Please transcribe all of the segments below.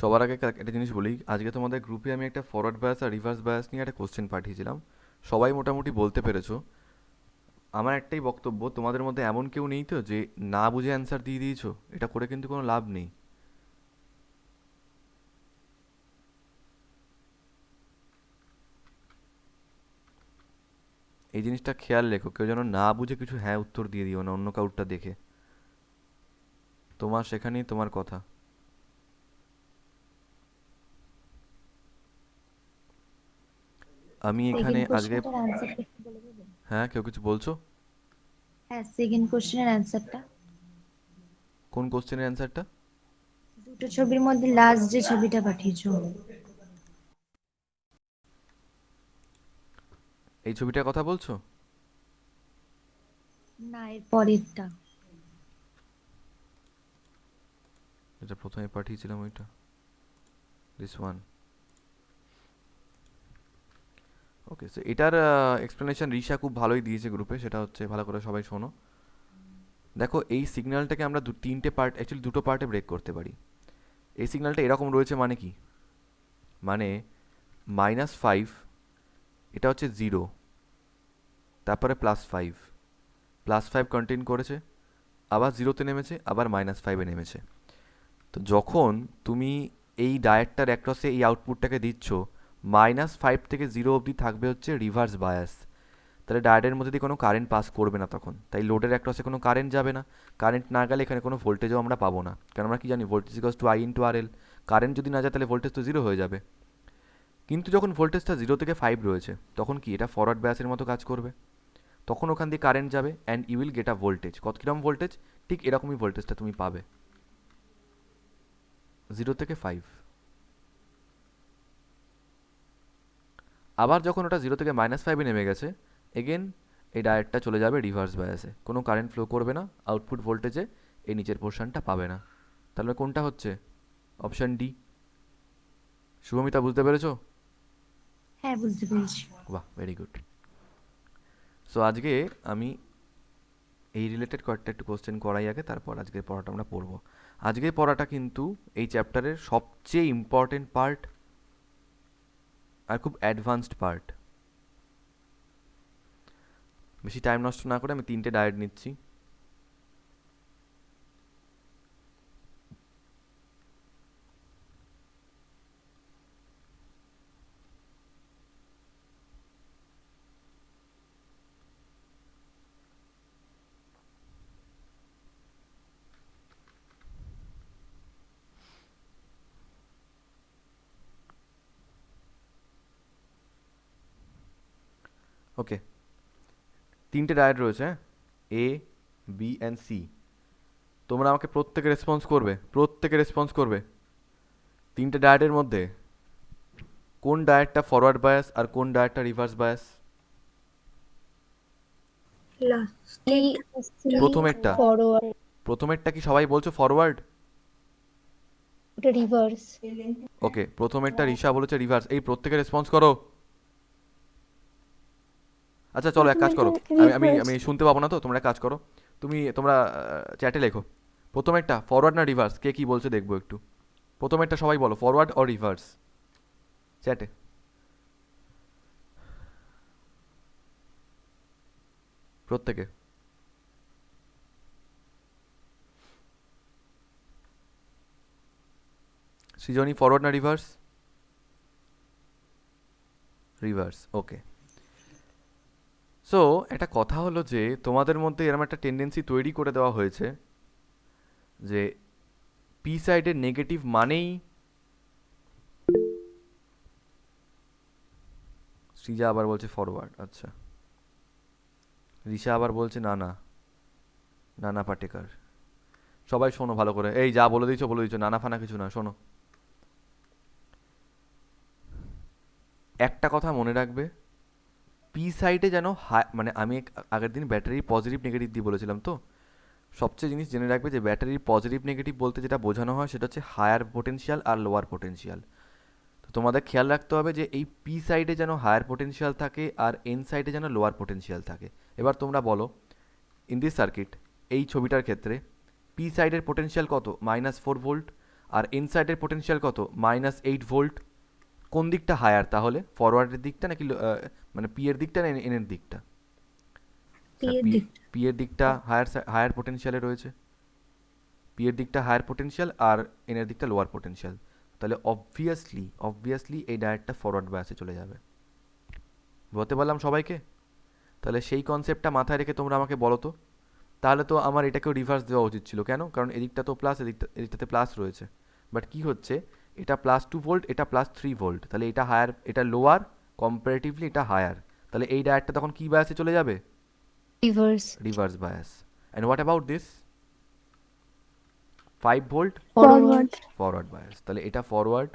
সবার আগে একটা জিনিস বলি, আজকে তোমাদের গ্রুপে আমি একটা ফরওয়ার্ড বায়াস আর রিভার্স বায়াস নিয়ে একটা কোশ্চেন পাঠিয়েছিলাম। সবাই মোটামুটি বলতে পেরেছো। আমার একটাই বক্তব্য, তোমাদের মধ্যে এমন কেউ নেই তো যে না বুঝে অ্যান্সার দিয়ে দিয়েছো? এটা করে কিন্তু কোনো লাভ নেই। এই জিনিসটা খেয়াল রেখো, কেউ যেন না বুঝে কিছু হ্যাঁ উত্তর দিয়ে দিও না অন্য কাউরটা দেখে। তোমার সেখানেই তোমার কথা। আমি এখানে সেকেন্ড আজকে। কোশ্চেনটার অ্যান্সারটা একটু বলে দেবেন? হ্যাঁ, কেউ কিছু বলছো? হ্যাঁ, সেকেন্ড কোশ্চেনের অ্যান্সারটা। কোন কোশ্চেনের অ্যান্সারটা? দুটো ছবির মধ্যে লাস্ট যে ছবিটা পাঠিয়েছো। এই ছবিটার কথা বলছো? না, এর পরেরটা। যেটা প্রথমে পাঠিয়েছিলাম ওইটা, দিস ওয়ান। ওকে, সো এটার এক্সপ্লেনেশন রিশা খুব ভালোই দিয়েছে গ্রুপে, সেটা হচ্ছে ভালো করে সবাই শোনো। দেখো, এই সিগন্যালটাকে আমরা তিনটে পার্ট, অ্যাকচুয়ালি দুটো পার্টে ব্রেক করতে পারি। এই সিগন্যালটা এরকম রয়েছে মানে কি, মানে -5, এটা হচ্ছে 0, তারপরে +5, +5 কন্টিনিউ করেছে, আবার 0-তে নেমেছে, আবার -5-এ নেমেছে। তো যখন তুমি এই ডায়েটটার অ্যাক্রসে এই আউটপুটটাকে দিচ্ছ, -5 থেকে 0 অবধি থাকবে হচ্ছে রিভার্স বায়াস। তাহলে ডায়োডের মধ্যে দিয়ে কোনো কারেন্ট পাস করবে না তখন, তাই লোডের অ্যাক্রসে কোনো কারেন্ট যাবে না। কারেন্ট না গেলে এখানে কোনো ভোল্টেজও আমরা পাবো না, কারণ আমরা কি জানি voltage equals to I × RL। Current যদি না যায় তাহলে ভোল্টেজ তো 0 হয়ে যাবে। কিন্তু যখন ভোল্টেজটা 0 থেকে 5 রয়েছে, তখন কি এটা ফরওয়ার্ড ব্যাসের মতো কাজ করবে। তখন ওখান দিয়ে কারেন্ট যাবে and you will get a voltage. কত কিরকম ভোল্টেজ? ঠিক এরকমই ভোল্টেজটা তুমি পাবে 0 থেকে 5। আবার যখন ওটা 0 থেকে -5-এ নেমে গেছে, এগেন এই ডায়োডটা চলে যাবে রিভার্স বায়াসে, কোনো কারেন্ট ফ্লো করবে না, আউটপুট ভোল্টেজে এই নিচের পোর্শনটা পাবে না। তাহলে কোনটা হচ্ছে? Option D. শুভমিতা, বুঝতে পেরেছো? হ্যাঁ, বুঝতে পেরেছি। বাহ, ভেরি গুড। সো আজকে আমি এই রিলেটেড কয়েকটা একটু কোশ্চেন করাই আগে, তারপর আজকের পড়াটা আমরা পড়বো। আজকের পড়াটা কিন্তু এই চ্যাপ্টারের সবচেয়ে ইম্পর্টেন্ট পার্ট আর খুব অ্যাডভান্সড পার্ট। বেশি টাইম নষ্ট না করে আমি তিনটে ডায়েট নিচ্ছি। ওকে, তিনটে ডায়েট রয়েছে, হ্যাঁ, এ, বি অ্যান্ড সি। তোমরা আমাকে প্রত্যেকে রেসপন্স করবে, প্রত্যেকে রেসপন্স করবে। তিনটে ডায়েটের মধ্যে কোন ডায়েটটা ফরওয়ার্ড বায়াস আর কোন ডায়েটটা রিভার্স বায়াস? লাস্টলি প্রথমেরটা। ফরওয়ার্ড, প্রথমেরটা কি সবাই বলছো ফরওয়ার্ড? ওটা রিভার্স। ওকে, প্রথমেরটা রিশা বলেছে রিভার্স, এই প্রত্যেকে রেসপন্স করো। আচ্ছা চলো, এক কাজ করো, আমি আমি রিভার্স। আমি শুনতে পাবো না তো, তোমরা এক কাজ করো, তোমরা চ্যাটে লেখো প্রথমেরটা ফরওয়ার্ড না রিভার্স, কে কি বলছে দেখবো একটু। প্রথমেরটা সবাই বলো, ফরওয়ার্ড অর রিভার্স, চ্যাটে, প্রত্যেকে। সৃজনী, ফরওয়ার্ড না রিভার্স? রিভার্স, ওকে। সো একটা কথা হলো যে তোমাদের মধ্যে এরকম একটা টেন্ডেন্সি তৈরি করে দেওয়া হয়েছে যে পি সাইডের নেগেটিভ মানেই, সৃজা আবার বলছে ফরওয়ার্ড, আচ্ছা। রিশা আবার বলছে নানা, নানা পাটেকার। সবাই শোনো ভালো করে, এই যা বলে দিয়েছো বলে দিয়েছো, নানা ফানা কিছু না, শোনো। একটা কথা মনে রাখবে, পি সাইডে যেন মানে আমি আগের দিন ব্যাটারির পজিটিভ নেগেটিভ দিয়ে বলেছিলাম তো, সবচেয়ে জিনিস জেনে রাখবে যে ব্যাটারির পজিটিভ নেগেটিভ বলতে যেটা বোঝানো হয় সেটা হচ্ছে হায়ার পোটেনশিয়াল আর লোয়ার পোটেনশিয়াল। তো তোমাদের খেয়াল রাখতে হবে যে এই পি সাইডে যেন হায়ার পোটেনশিয়াল থাকে আর এন সাইডে যেন লোয়ার পোটেনশিয়াল থাকে। এবার তোমরা বলো, ইন দিস সার্কিট, এই ছবিটার ক্ষেত্রে পি সাইডের পোটেনশিয়াল কত? -4 ভোল্ট। আর ইনসাইডের পোটেনশিয়াল কত? -8 ভোল্ট। কোন দিকটা হায়ার তাহলে? ফরওয়ার্ডের দিকটা নাকি মানে পি এর দিকটা না এন এর দিকটা? পি স্যার এর পি দিক। পি এর দিকটা হায়ার পোটেনশিয়ালে রয়েছে। পি এর দিকটা হায়ার পোটেনশিয়াল আর এন এর দিকটা লোয়ার পোটেনশিয়াল। তাহলে অবভিয়াসলি এই ডায়োডটা ফরওয়ার্ড বায়াসে চলে যাবে। বলতে পারলাম সবাইকে? তাহলে সেই কনসেপ্টটা মাথায় রেখে তোমরা আমাকে বলো তো, তাহলে তো আমার এটাকেও রিভার্স দেওয়া উচিত ছিল। কেন? কারণ এদিকটা তো প্লাস, এদিকটাতে প্লাস রয়েছে। বাট কি হচ্ছে, এটা +2 ভোল্ট, এটা +3 ভোল্ট, তাহলে এটা হায়ার, এটা লোয়ার, কম্পারেটিভলি এটা হায়ার। তাহলে এই ডায়োডটা তখন কি বায়াসে চলে যাবে? Reverse. Reverse bias. And what about this 5 volt? Forward. Forward bias. তাহলে এটা ফরওয়ার্ড,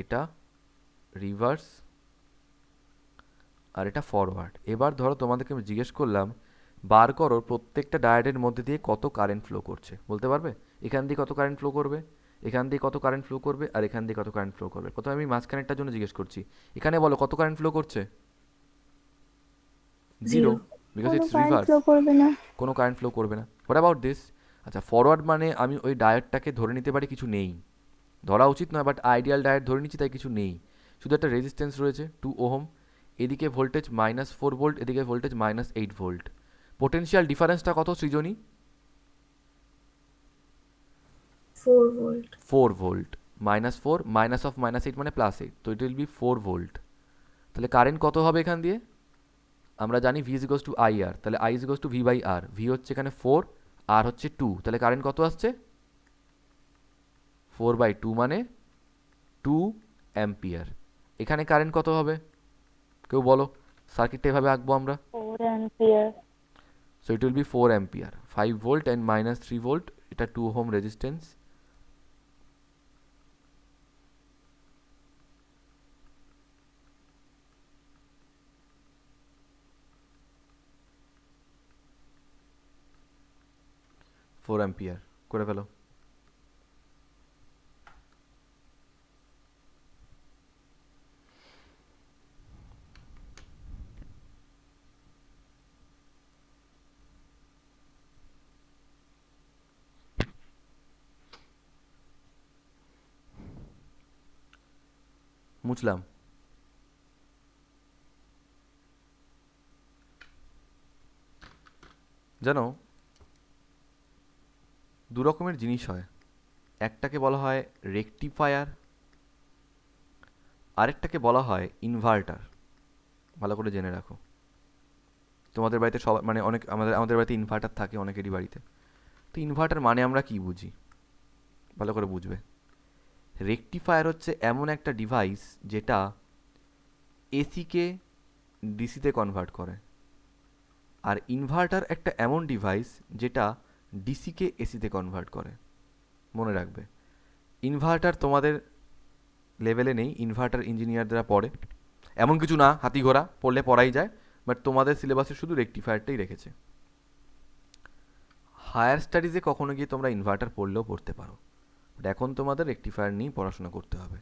এটা রিভার্স, আর এটা ফরওয়ার্ড। এবার ধরো তোমাদেরকে আমি জিজ্ঞেস করলাম বার করো প্রত্যেকটা ডায়োডের মধ্যে দিয়ে কত কারেন্ট ফ্লো করছে। বলতে পারবে? এখান দিয়ে কত কারেন্ট ফ্লো করবে, এখান দিয়ে কত কারেন্ট ফ্লো করবে, আর এখান দিয়ে কত কারেন্ট ফ্লো করবে। প্রথমে আমি মাঝখানেরটার জন্য জিজ্ঞেস করছি। এখানে বলো কত কারেন্ট ফ্লো করছে? 0, জিরো। বিকজ কোনো ইটস কারেন্ট রিভার্স। ফ্লো করবে না। কোনো কারেন্ট ফ্লো করবে না। What about this? আচ্ছা, ফরওয়ার্ড মানে আমি ওই ডায়োডটাকে ধরে নিতে পারি কিছু নেই, ধরা উচিত নয়, বাট আইডিয়াল ডায়োড ধরে নিচ্ছি, তাই কিছু নেই, শুধু একটা রেজিস্ট্যান্স রয়েছে 2 ওহম। এদিকে ভোল্টেজ -4 ভোল্ট, এদিকে ভোল্টেজ -8 ভোল্ট। পোটেনশিয়াল ডিফারেন্সটা কত Srijani? 4 volt. 4 volt. -4 minus of -8 মানে +8, তো ইট উইল বি 4 ভোল্ট। তাহলে কারেন্ট কত হবে এখান দিয়ে? আমরা জানি V ইজ টু IR, তাহলে I is to V/R। V হচ্ছে এখানে 4, R হচ্ছে 2, তাহলে কারেন্ট কত আসছে? 4/2 মানে 2 অ্যাম্পিয়ার। এখানে কারেন্ট কত হবে? কেউ বলো, সার্কিটটা এভাবে আঁকবো আমরা। 4 ampere. So it will be 4 ampere, 5 volt and -3 volt, এটা 2 ohm resistance। ফোর অ্যাম্পিয়ার করে ফেলো। মুছলাম। জানো, দু রকমের জিনিস হয়, একটাকে বলা হয় রেকটিফায়ার, আরেকটাকে বলা হয় ইনভার্টার। ভালো করে জেনে রাখো। তোমাদের বাড়িতে সব মানে অনেক আমাদের বাড়িতে ইনভার্টার থাকে অনেকেরই বাড়িতে। তো ইনভার্টার মানে আমরা কি বুঝি ভালো করে বুঝবে। রেকটিফায়ার হচ্ছে এমন একটা ডিভাইস যেটা এসিকে ডিসিতে কনভার্ট করে, আর ইনভার্টার একটা এমন ডিভাইস যেটা ডিসিকে এসিতে কনভার্ট করে। মনে রাখবে, ইনভার্টার তোমাদের লেভেলে নেই, ইনভার্টার ইঞ্জিনিয়াররা পড়ে, এমন কিছু না, হাতি ঘোড়া পড়লে পড়াই যায়, বাট তোমাদের সিলেবাসে শুধু রেকটিফায়ারটাই রেখেছে। হায়ার স্টাডিজে কখনো গিয়ে তোমরা ইনভার্টার পড়লেও পড়তে পারো, বাট এখন তোমাদের রেকটিফায়ার নিয়েই পড়াশোনা করতে হবে।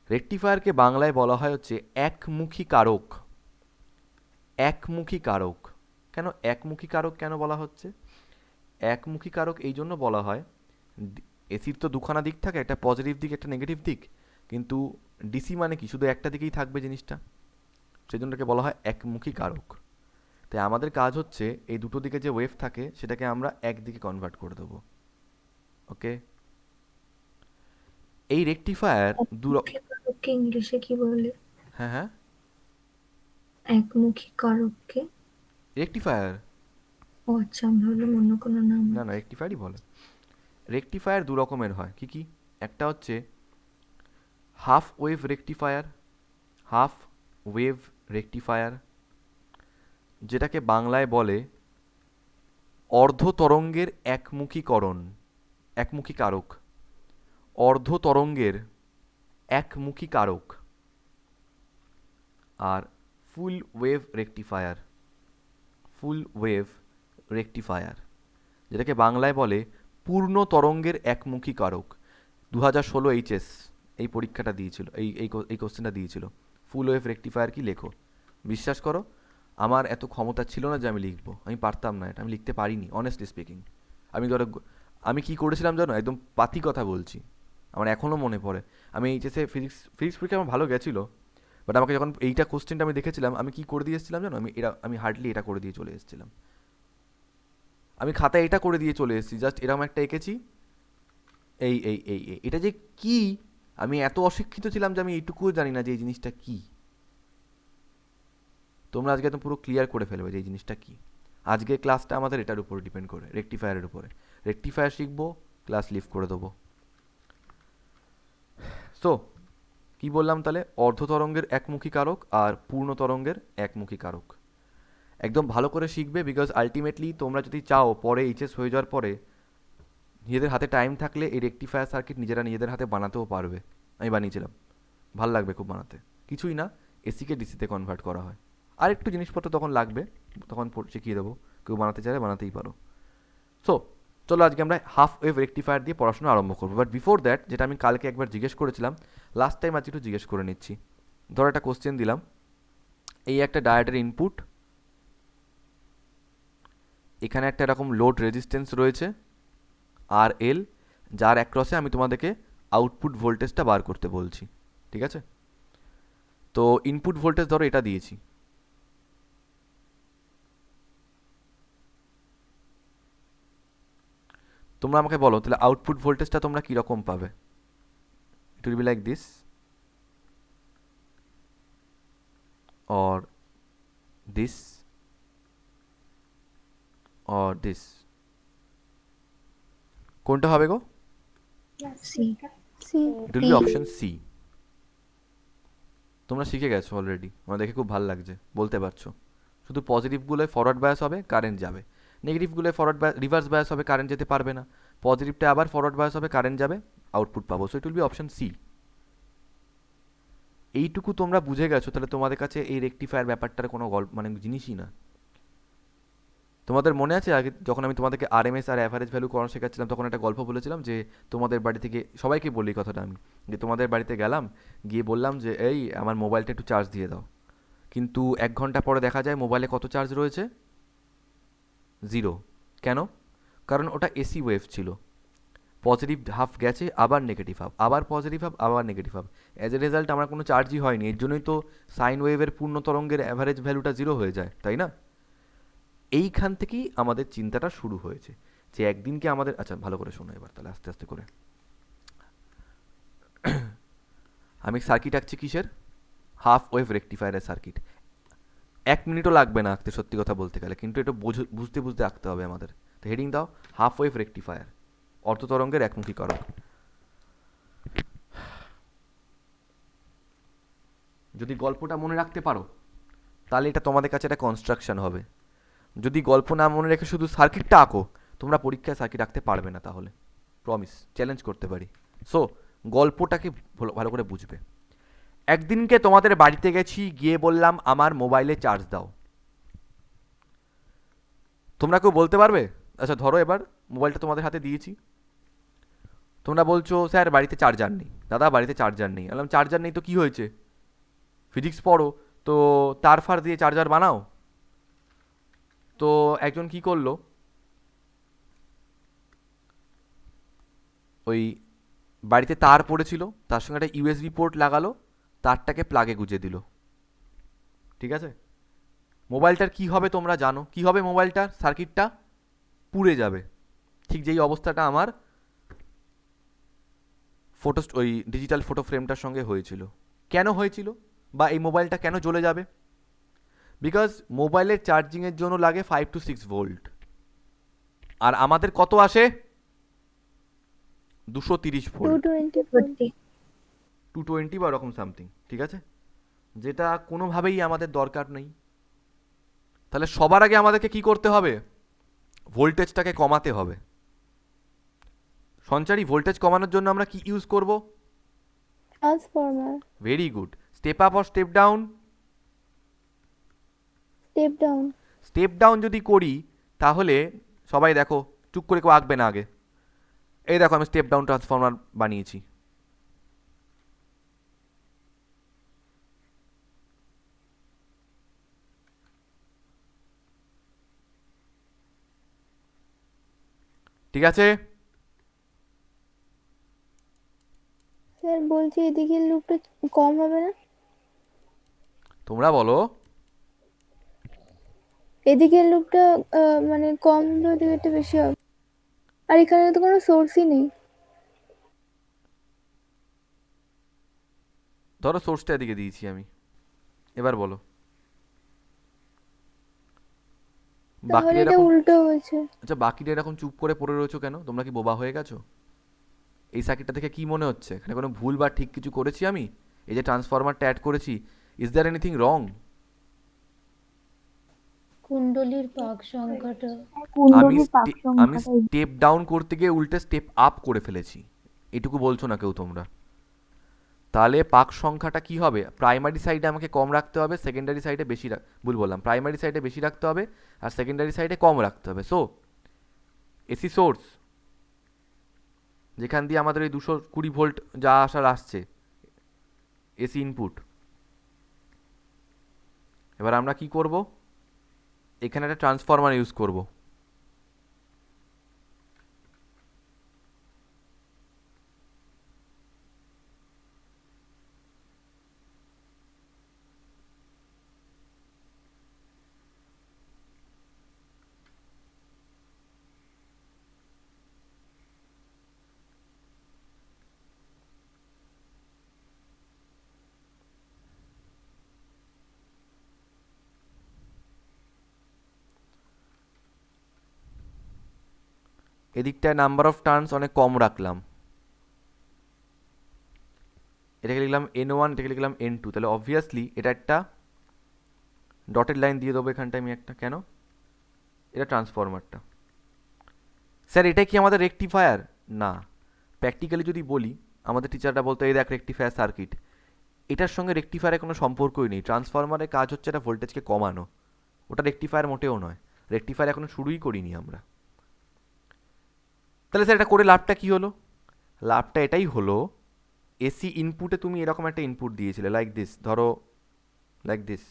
রেকটিফায়ারকে বাংলায় বলা হয় হচ্ছে একমুখী কারক। একমুখী কারক কেন? একমুখী কারক কেন বলা হচ্ছে? একমুখী কারক এই জন্য বলা হয়, এসির তো দুখানা দিক থাকে, একটা পজিটিভ দিক একটা নেগেটিভ দিক, কিন্তু ডিসি মানে কি শুধু একটা দিকেই থাকবে জিনিসটা, সেই জন্য এটাকে বলা হয় একমুখী কারক। তাই আমাদের কাজ হচ্ছে এই দুটো দিকে যে ওয়েভ থাকে সেটাকে আমরা একদিকে কনভার্ট করে দেবো। ওকে, এই রেকটিফায়ার একমুখী কারককে ইংলিশে কি বলে? হ্যাঁ হ্যাঁ, একমুখী কারককে? রেকটিফায়ার। ও আচ্ছা, আমি ভাবলাম অন্য কোনো নাম। না না, রেকটিফায়ারই বলে। রেকটিফায়ার দু রকমের হয়। কি কি? একটা হচ্ছে half wave rectifier, half wave rectifier, যেটাকে বাংলায় বলে অর্ধ তরঙ্গের একমুখীকরণ, একমুখী কারক, অর্ধ তরঙ্গের একমুখী কারক। আর full wave rectifier, full wave rectifier, যেটাকে বাংলায় বলে পূর্ণ তরঙ্গের একমুখী কারক। 2016 এইচএস এই পরীক্ষাটা দিয়েছিল, এই কোশ্চেনটা দিয়েছিল, ফুল ওয়েভ রেকটিফায়ার কি লেখো। বিশ্বাস করো আমার এত ক্ষমতা ছিল না যে আমি লিখবো, আমি পারতাম না, এটা আমি লিখতে পারিনি অনেস্টলি স্পিকিং। আমি ধরো আমি কি করেছিলাম জানো, একদম পাতি কথা বলছি, আমার এখনও মনে পড়ে। আমি এইচএসে ফিজিক্স পরীক্ষা আমার ভালো গেছিলো, বাট আমাকে যখন এইটা কোশ্চেনটা আমি দেখেছিলাম, আমি কি করে দিয়ে এসেছিলাম জানো, আমি হার্ডলি এটা করে দিয়ে চলে এসেছিলাম। আমি খাতায় এটা করে দিয়ে চলে এসেছি, জাস্ট এরকম একটা এঁকেছি, এই এটা যে কি, আমি এত অশিক্ষিত ছিলাম যে আমি এইটুকুও জানি না যে এই জিনিসটা কি। তোমরা আজকে একদম পুরো ক্লিয়ার করে ফেলবে যে এই জিনিসটা কি। আজকে ক্লাসটা আমাদের এটার উপর ডিপেন্ড করে, রেকটিফায়ারের উপরে। রেকটিফায়ার শিখবো, ক্লাস লিভ করে দেবো। সো কি বললাম তাহলে, অর্ধ তরঙ্গের একমুখী কারক আর পূর্ণ তরঙ্গের একমুখী কারক একদম ভালো করে শিখবে, বিকজ আলটিমেটলি তোমরা যদি চাও পরে এইচএস হয়ে যাওয়ার পরে নিজেদের হাতে টাইম থাকলে এই রেকটিফায়ার সার্কিট নিজেদের হাতে বানাতেও পারবে। আমি বানিয়েছিলাম, ভাল লাগবে খুব বানাতে। কিছুই না, এসিকে ডিসিতে কনভার্ট করা হয়, আর একটু জিনিসপত্র তখন লাগবে, তখন শিখিয়ে দেবো, কেউ বানাতে চাইলে বানাতেই পারো। সো চলো আজকে আমরা হাফ ওয়েভ রেকটিফায়ার দিয়ে পড়াশোনা আরম্ভ করবো। বাট বিফোর দ্যাট, যেটা আমি কালকে একবার জিজ্ঞেস করেছিলাম, লাস্ট টাইম আজকে একটু জিজ্ঞেস করে নিচ্ছি। ধরো একটা কোশ্চেন দিলাম, এই একটা ডায়োডের ইনপুট, এখানে একটা এরকম লোড রেজিস্ট্যান্স রয়েছে আর এল, যার অ্যাক্রসে আমি তোমাদেরকে আউটপুট ভোল্টেজটা বার করতে বলছি, ঠিক আছে? তো ইনপুট ভোল্টেজ ধরো এটা দিয়েছি, তোমরা আমাকে বলো তাহলে আউটপুট ভোল্টেজটা তোমরা কীরকম পাবে। It will be like this or this or this, কোনটা হবে গো? C. It will be option C. তোমরা শিখে গেছো অলরেডি, আমার দেখে খুব ভালো লাগছে, বলতে পারছো। শুধু পজিটিভগুলোয় ফরওয়ার্ড বায়াস হবে, কারেন্ট যাবে, নেগেটিভগুলোয় রিভার্স বায়াস হবে, কারেন্ট যেতে পারবে না, পজিটিভটা আবার ফরওয়ার্ড বায়াস হবে, কারেন্ট যাবে, আউটপুট পাবো। So it will be option C. এইটুকু তোমরা বুঝে গেছো, তাহলে তোমাদের কাছে এই রেকটিফায়ার ব্যাপারটার কোনো গল্প মানে জিনিসই না। তোমাদের মনে আছে আগে যখন আমি তোমাদেরকে আরএমএস আর অ্যাভারেজ ভ্যালু করানো শেখাচ্ছিলাম, তখন একটা গল্প বলেছিলাম যে তোমাদের বাড়ি থেকে, সবাইকে বলি কথাটা আমি, যে তোমাদের বাড়িতে গেলাম, গিয়ে বললাম যে এই আমার মোবাইলটা একটু চার্জ দিয়ে দাও, কিন্তু 1 ঘন্টা পরে দেখা যায় মোবাইলে কত চার্জ রয়েছে? 0। কেন? কারণ ওটা এসি ওয়েভ ছিল, পজিটিভ হাফ গেছে, আবার নেগেটিভ হাফ, আবার পজিটিভ হাফ, আবার negative half, as a result আমার কোনো চার্জই হয়নি। এর জন্যই তো সাইন ওয়েভের পূর্ণ তরঙ্গের অ্যাভারেজ ভ্যালুটা 0 হয়ে যায়, তাই না? এইখান থেকেই আমাদের চিন্তাটা শুরু হয়েছে, যে একদিনকে আমাদের, আচ্ছা ভালো করে শোনো এবার তাহলে আস্তে আস্তে করে। আমি সার্কিট আঁকছি কিসের? Half wave রেকটিফায়ারের circuit. 1 মিনিটও লাগবে না আঁকতে, সত্যি কথা বলতে গেলে, কিন্তু এটা বুঝতে বুঝতে আঁকতে হবে আমাদের। তো হেডিং দাও হাফ ওয়েভ রেকটিফায়ার, অর্ধতরঙ্গের একমুখী কারক। যদি গল্পটা মনে রাখতে পারো তাহলে এটা তোমাদের কাছে একটা কনস্ট্রাকশন হবে। যদি গল্প না মনে রেখে শুধু সার্কিটটা আঁকো, তোমরা পরীক্ষায় সার্কিট আঁকতে পারবে না, তাহলে প্রমিস, চ্যালেঞ্জ করতে পারি। সো গল্পটাকে ভালো করে বুঝবে। একদিনকে তোমাদের বাড়িতে গেছি, গিয়ে বললাম আমার মোবাইলে চার্জ দাও। তোমরা কেউ বলতে পারবে? আচ্ছা ধরো এবার মোবাইলটা তোমাদের হাতে দিয়েছি, তোমরা বলছো স্যার বাড়িতে চার্জার নেই, দাদা বাড়িতে চার্জার নেই। বললাম চার্জার নেই তো কী হয়েছে, ফিজিক্স পড়ো তো, তার ফার দিয়ে চার্জার বানাও। তো একজন কি করলো, ওই বাড়িতে তার পড়েছিল, তার সঙ্গে একটা ইউএসবি পোর্ট লাগালো, তারটাকে প্লাগে গুঁজে দিল, ঠিক আছে? মোবাইলটার কি হবে তোমরা জানো, কি হবে মোবাইলটার সার্কিটটা? পুড়ে যাবে, ঠিক যেই অবস্থাটা আমার ওই ডিজিটাল ফটো ফ্রেমটার সঙ্গে হয়েছিল। কেন হয়েছিল, বা এই মোবাইলটা কেন জ্বলে যাবে? বিকজ মোবাইলের চার্জিংয়ের জন্য লাগে 5 to 6 ভোল্ট, আর আমাদের কত আসে? 230 ভোল্ট, 220 বা ওরকম সামথিং, ঠিক আছে? যেটা কোনোভাবেই আমাদের দরকার নেই। তাহলে সবার আগে আমাদেরকে কি করতে হবে? ভোল্টেজটাকে কমাতে হবে। সঞ্চারী, ভোল্টেজ কমানোর জন্য আমরা কি ইউজ করব? Transformer. Very good. Step up or step down? Step down. Step down যদি করি তাহলে সবাই দেখো, চুপ করে কেউ আঁকবে না আগে। এই দেখো আমি স্টেপ ডাউন ট্রান্সফরমার বানিয়েছি। ঠিক আছে? স্যার বলছি এদিকের লুপটা কম হবে না? তোমরা বলো। এদিকের লুপটা মানে কম হলে ওদিকেরটা বেশি হবে। আর এখানে তো কোনো সোর্সই নেই। ধরো সোর্সটা এদিকে দিয়েছি আমি, এবার বলো। তাহলে বাকিরা এটা এরকম, উল্টো হয়েছে। আচ্ছা বাকিরা এরকম চুপ করে পড়ে রয়েছো কেন? তোমরা কি বোবা হয়ে গেছো? এই সার্কিটটা দেখে কি মনে হচ্ছে এখানে কোনো ভুল বা ঠিক কিছু করেছি আমি? এই যে ট্রান্সফরমারটা অ্যাড করেছি, ইজ দ্যার এনিথিং রং? কুণ্ডলীর পাক সংখ্যাটা আমি কুণ্ডলীর পাক আমি সংখ্যাটা স্টেপ ডাউন করতে গিয়ে উল্টে স্টেপ আপ করে ফেলেছি, এটুকু বলছো না কেউ তোমরা। তাহলে পাক সংখ্যাটা কি হবে? প্রাইমারি সাইডে আমাকে কম রাখতে হবে, সেকেন্ডারি সাইডে বেশি ভুল বললাম, প্রাইমারি সাইডে বেশি রাখতে হবে আর সেকেন্ডারি সাইডে কম রাখতে হবে। সো এসি সোর্স যেখান দিয়ে আমাদের ওই 220 ভোল্ট যা আসার আসছে, এসি ইনপুট। এবার আমরা কি করব? এখানে একটা ট্রান্সফরমার ইউজ করব। এদিকটায় নাম্বার অফ টার্নস অনেক কম রাখলাম, এটাকে লিখলাম N1, এটাকে লিখলাম N2। তাহলে অবভিয়াসলি এটা একটা ডটেড লাইন দিয়ে দেবো এখানটায় আমি একটা। কেন? এটা ট্রান্সফরমারটা। স্যার এটা কি আমাদের রেকটিফায়ার? না, প্র্যাকটিক্যালি যদি বলি আমাদের টিচারটা বলতো এই দেখ রেকটিফায়ার সার্কিট, এটার সঙ্গে রেকটিফায়ারের কোনো সম্পর্কই নেই। ট্রান্সফরমারের কাজ হচ্ছে এটা ভোল্টেজকে কমানো, ওটা রেকটিফায়ার মোটেও নয়। রেকটিফায়ার এখনো শুরুই করিনি আমরা। তাহলে স্যার এটা করে লাভটা কি হলো? লাভটা এটাই হলো, এসি ইনপুটে তুমি এরকম একটা ইনপুট দিয়েছিলে লাইক দিস, ধরো like this,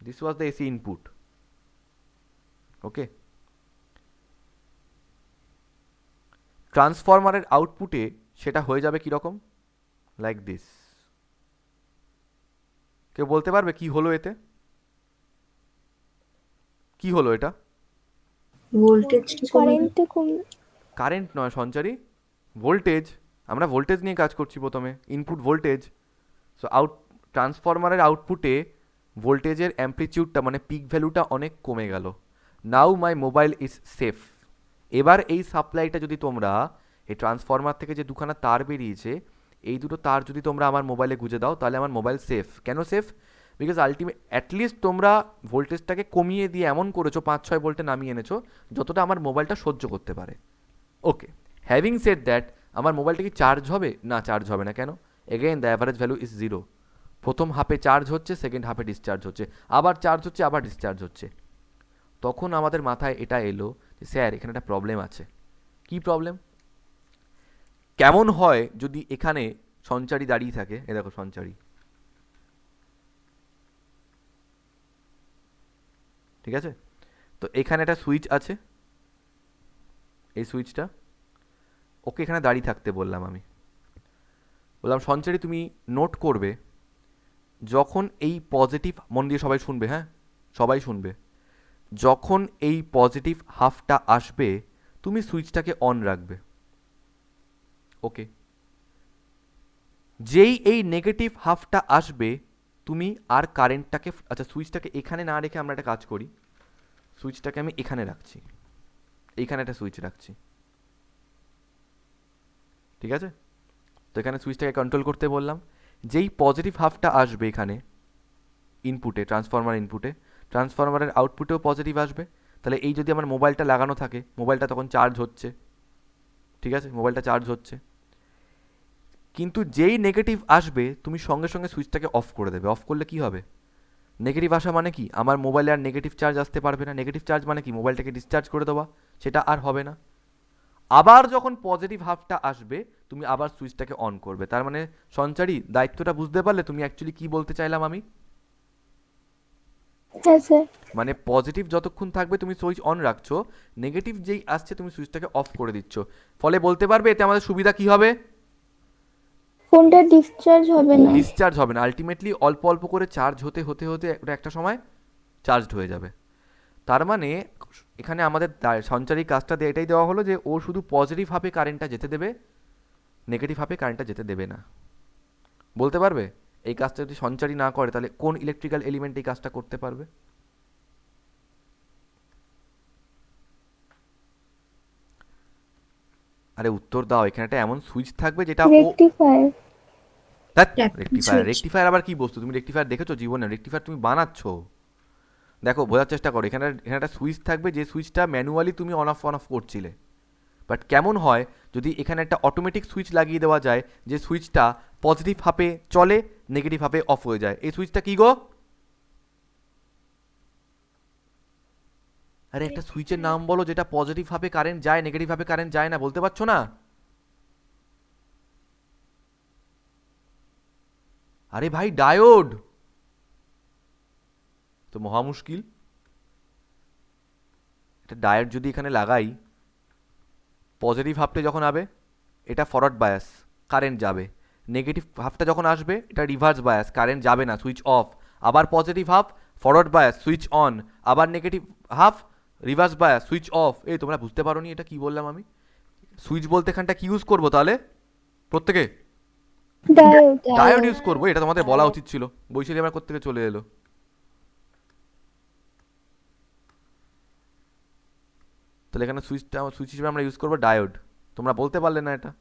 this was the AC input. Okay, ট্রান্সফরমারের আউটপুটে সেটা হয়ে যাবে কীরকম? Like this. কেউ বলতে পারবে কি হলো এতে? কি হলো এটা? ভোল্টেজটা কমে কারেন্টটা কম। কারেন্ট নয় সঞ্চারী, ভোল্টেজ। আমরা ভোল্টেজ নিয়ে কাজ করছি প্রথমে, ইনপুট ভোল্টেজ। সো ট্রান্সফরমারের আউটপুটে ভোল্টেজের অ্যাম্পলিটিউডটা মানে পিক ভ্যালুটা অনেক কমে গেল। নাও মাই মোবাইল ইজ সেফ। এবার এই সাপ্লাইটা যদি তোমরা এই ট্রান্সফরমার থেকে যে দুখানা তার বেরিয়েছে, এই দুটো তার যদি তোমরা আমার মোবাইলে গুঁজে দাও তাহলে আমার মোবাইল সেফ। কেন সেফ? বিকজ অ্যাটলিস্ট তোমরা ভোল্টেজটাকে কমিয়ে দিয়ে এমন করেছো 5-6 ভোল্টে নামিয়ে এনেছো যতটা আমার মোবাইলটা সহ্য করতে পারে। ওকে, হ্যাভিং সেড দ্যাট, আমার মোবাইলটা কি চার্জ হবে? না, চার্জ হবে না। কেন? Again the average value is 0। প্রথম হাফে চার্জ হচ্ছে, সেকেন্ড হাফে ডিসচার্জ হচ্ছে, আবার চার্জ হচ্ছে, আবার ডিসচার্জ হচ্ছে। তখন আমাদের মাথায় এটা এলো যে স্যার এখানে একটা প্রবলেম আছে। কি প্রবলেম? কেমন হয় যদি এখানে সঞ্চারী দাঁড়িয়ে থাকে, এ দেখো সঞ্চারী, ঠিক আছে? তো এখানে একটা সুইচ আছে, এই সুইচটা, ওকে এখানে দাঁড়িয়ে থাকতে বললাম আমি। বললাম সঞ্চারী তুমি নোট করবে যখন এই পজিটিভ, মন দিয়ে সবাই শুনবে, হ্যাঁ সবাই শুনবে, যখন এই পজিটিভ হাফটা আসবে তুমি সুইচটাকে অন রাখবে। ওকে, যেই এই নেগেটিভ হাফটা আসবে তুমি আর কারেন্টটাকে, আচ্ছা সুইচটাকে এখানে না রেখে আমরা একটা কাজ করি, সুইচটাকে আমি এখানে রাখছি, এইখানে একটা সুইচ রাখছি, ঠিক আছে? তো এখানে সুইচটাকে কন্ট্রোল করতে বললাম। যেই পজিটিভ হাফটা আসবে এখানে ইনপুটে, ট্রান্সফরমার ইনপুটে, ট্রান্সফরমারের আউটপুটেও পজিটিভ আসবে। তাহলে এই যদি আমার মোবাইলটা লাগানো থাকে, মোবাইলটা তখন চার্জ হচ্ছে, ঠিক আছে? মোবাইলটা চার্জ হচ্ছে। কিন্তু যেই নেগেটিভ আসবে তুমি সঙ্গে সঙ্গে সুইচটাকে অফ করে দেবে। অফ করলে কি হবে? নেগেটিভ আসা মানে কি? আমার মোবাইলে আর নেগেটিভ চার্জ আসতে পারবে না। নেগেটিভ চার্জ মানে কি? মোবাইলটাকে ডিসচার্জ করে দেওয়া, সেটা আর হবে না। আবার যখন পজিটিভ হাফটা আসবে তুমি আবার সুইচটাকে অন করবে। তার মানে সঞ্চারী দায়িত্বটা বুঝতে পারলে তুমি অ্যাকচুয়ালি কি বলতে চাইলাম আমি? হ্যাঁ স্যার। মানে পজিটিভ যতক্ষণ থাকবে তুমি সুইচ অন রাখছো, নেগেটিভ যেই আসছে তুমি সুইচটাকে অফ করে দিচ্ছ। ফলে বলতে পারবে এতে আমাদের সুবিধা কি হবে? ফোনটা ডিসচার্জ হবে না। ডিসচার্জ হবে না, আলটিমেটলি অল্প অল্প করে চার্জ হতে হতে হতে ওটা একটা সময় চার্জড হয়ে যাবে। তার মানে এখানে আমাদের সঞ্চারী কাজটা এটাই দেওয়া হলো যে ও শুধু পজিটিভ হাফে কারেন্টটা যেতে দেবে, নেগেটিভ হাফে কারেন্টটা যেতে দেবে না। বলতে পারবে এই কাজটা যদি সঞ্চারী না করে তাহলে কোন ইলেকট্রিক্যাল এলিমেন্ট এই কাজটা করতে পারবে? আরে উত্তর দাও, এখানে একটা এমন সুইচ থাকবে যেটা ও রেকটিফায়ার। রেকটিফায়ার। রেকটিফায়ার আবার কি বস্তু? তুমি রেকটিফায়ার দেখেছো জীবনে? রেকটিফায়ার তুমি বানাচ্ছো। দেখো বোঝার চেষ্টা করো, এখানে এখানে একটা সুইচ থাকবে যে সুইচটা ম্যানুয়ালি তুমি অন অফ করছিলে। বাট কেমন হয় যদি এখানে একটা অটোমেটিক সুইচ লাগিয়ে দেওয়া যায় যে সুইচটা পজিটিভ হাফে চলে, নেগেটিভ হাফে অফ হয়ে যায়। এই সুইচটা কি গো? আরে একটা সুইচের নাম বলো যেটা পজিটিভ হাফে কারেন্ট যায়, নেগেটিভ হাফে কারেন্ট যায় না, বলতে পারছো না? আরে ভাই ডায়োড তো মহা মুশকিল। এটা ডায়োড যদি এখানে লাগাই, পজিটিভ হাফটা যখন আবে এটা ফরওয়ার্ড বায়াস, কারেন্ট যাবে। নেগেটিভ হাফটা যখন আসবে এটা রিভার্স বায়াস, কারেন্ট যাবে না, সুইচ অফ। আবার positive half forward bias, switch on. আবার negative half reverse bias, switch off. এই তোমরা বুঝতে পারোনি এটা কি বললাম আমি? সুইচ বলতে এখানটা কি ইউজ করবো তাহলে প্রত্যেকে? ডায়োড। ডায়োড ইউজ করবো, এটা তোমাদের বলা উচিত ছিল। বৈশালী আমার কোত্থেকে চলে এলো। তাহলে এখানে সুইচটা সুইচ হিসেবে আমরা ইউজ করবো ডায়োড। তোমরা বলতে পারলে না, এটা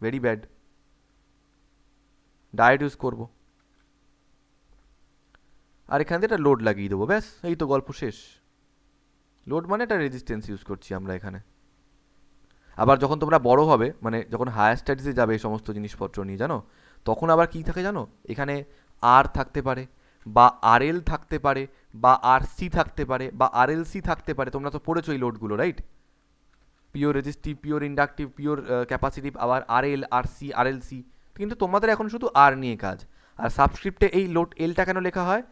ভেরি ব্যাড। ডায়োড ইউজ করবো, আর এখান থেকে একটা লোড লাগিয়ে দেবো, ব্যাস এই তো গল্প শেষ। লোড মানে একটা রেজিস্ট্যান্স ইউজ করছি আমরা এখানে। আবার যখন তোমরা বড় হবে, মানে যখন হায়ার স্টাডিজে যাবে এই সমস্ত জিনিসপত্র নিয়ে, জানো তখন আবার কি থাকে জানো? এখানে আর থাকতে পারে, বা আর এল থাকতে পারে, বা আর সি থাকতে পারে, বা আর এল সি থাকতে পারে। তোমরা তো পড়েছো এই লোডগুলো, right? Pure resistive, pure inductive, pure capacitive, আবার আর এল, আর সি, আর এল সি। কিন্তু তোমাদের এখন শুধু আর নিয়ে কাজ। আর সাবস্ক্রিপ্টে এই লোড এলটা কেন লেখা হয়?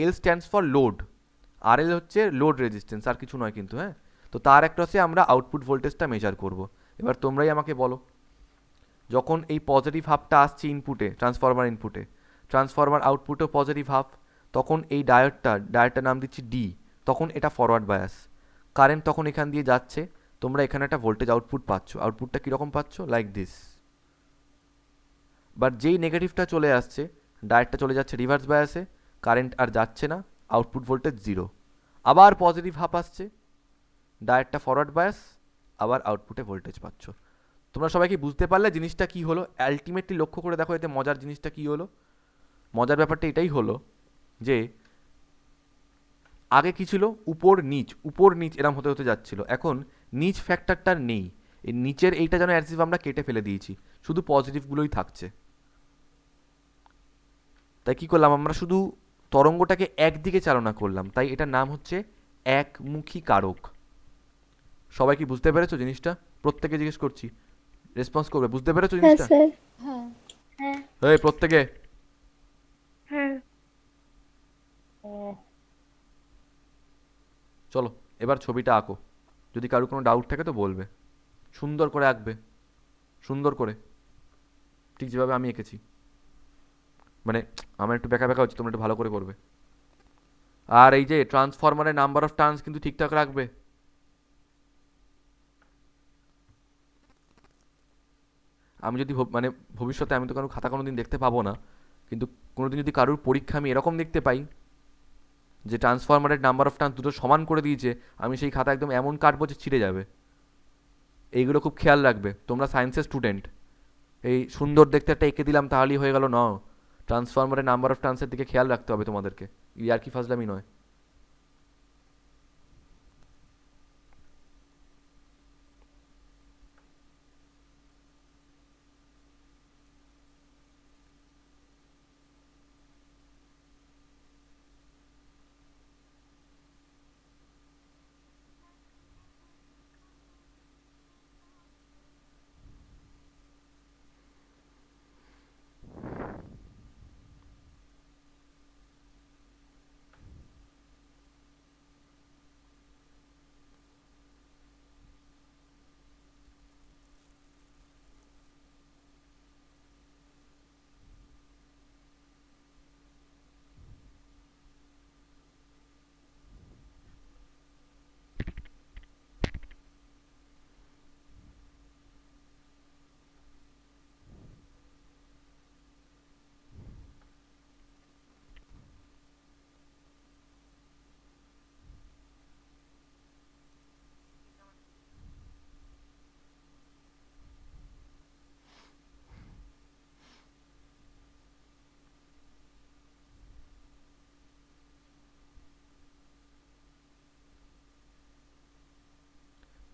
এল স্ট্যান্ডস ফর লোড, আর এল হচ্ছে লোড রেজিস্ট্যান্স, আর কিছু নয় কিন্তু, হ্যাঁ। তো তার অ্যাক্রসে আমরা আউটপুট ভোল্টেজটা মেজার করব। এবার তোমরাই আমাকে বলো, যখন এই পজিটিভ হাফটা আসছে ইনপুটে, ট্রান্সফরমার ইনপুটে, ট্রান্সফরমার আউটপুটেও পজিটিভ হাফ, তখন এই ডায়োডটার নাম দিচ্ছি ডি, তখন এটা ফরওয়ার্ড বায়াস। কারেন্ট তখন এখান দিয়ে যাচ্ছে, তোমরা এখানে একটা ভোল্টেজ আউটপুট পাচ্ছ। আউটপুটটা কীরকম পাচ্ছ? Like this. বাট যেই নেগেটিভটা চলে আসছে, ডায়োডটা চলে যাচ্ছে রিভার্স বায়াসে, কারেন্ট আর যাচ্ছে না, আউটপুট ভোল্টেজ জিরো। আবার পজিটিভ হাফ আসছে, ডায়োডটা ফরওয়ার্ড বায়াস, আবার আউটপুটে ভোল্টেজ পাচ্ছ। তোমরা সবাই কি বুঝতে পারলে জিনিসটা কি হলো? আলটিমেটলি লক্ষ্য করে দেখো এতে মজার জিনিসটা কি হলো। মজার ব্যাপারটা এটাই হলো যে আগে কি ছিল? উপর নিচ, উপর নিচ এরম হতে হতে যাচ্ছিল। এখন নিচ ফ্যাক্টরটার নেই, এই নিচের এইটা যেন অ্যাজ ইফ আমরা কেটে ফেলে দিয়েছি, শুধু পজিটিভগুলোই থাকছে। তাই কি করলাম আমরা? শুধু তরঙ্গটাকে একদিকে চালনা করলাম, তাই এটার নাম হচ্ছে একমুখী কারক। সবাই কি বুঝতে পেরেছো জিনিসটা? প্রত্যেকে জিজ্ঞেস করছি, রেসপন্স করবে। বুঝতে পেরেছো হ্যাঁ জিনিসটা? স্যার। হ্যাঁ। এই প্রত্যেকে চলো এবার ছবিটা আঁকো। যদি কারোর কোনো ডাউট থাকে তো বলবে। সুন্দর করে আঁকবে, সুন্দর করে, ঠিক যেভাবে আমি এঁকেছি। মানে আমার একটু বেঁকা বেঁকা হচ্ছে, তোমরা একটু ভালো করে করবে। আর এই যে ট্রান্সফরমারের নাম্বার অফ টার্নস কিন্তু ঠিকঠাক রাখবে। আমি যদি মানে ভবিষ্যতে আমি তো কারো খাতা কোনো দিন দেখতে পাবো না, কিন্তু কোনোদিন যদি কারোর পরীক্ষা আমি এরকম দেখতে পাই যে ট্রান্সফরমারের নাম্বার অফ টার্নস দুটো সমান করে দিয়েছে, আমি সেই খাতা একদম এমন কাটবো যে ছিঁড়ে যাবে। এইগুলো খুব খেয়াল রাখবে, তোমরা সায়েন্সের স্টুডেন্ট। এই সুন্দর দেখতে একটা এঁকে দিলাম তাহলেই হয়ে গেল না, ট্রান্সফরমারের নাম্বার অফ টার্নসের দিকে খেয়াল রাখতে হবে তোমাদেরকে। ইয়ার কি ফাজলামি নয়।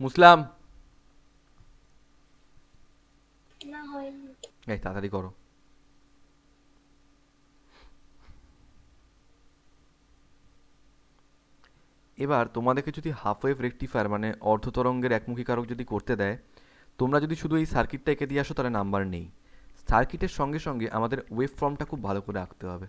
মুসলাম, না হয়নি। এই তাড়াতাড়ি করো। এবার তোমাদেরকে যদি হাফ ওয়েভ রেকটিফায়ার মানে অর্ধ তরঙ্গের একমুখী কারক যদি করতে দেয়, তোমরা যদি শুধু এই সার্কিটটা এঁকে দিয়ে আসো তাহলে নাম্বার নেই। সার্কিটের সঙ্গে সঙ্গে আমাদের ওয়েভ ফর্মটা খুব ভালো করে আঁকতে হবে।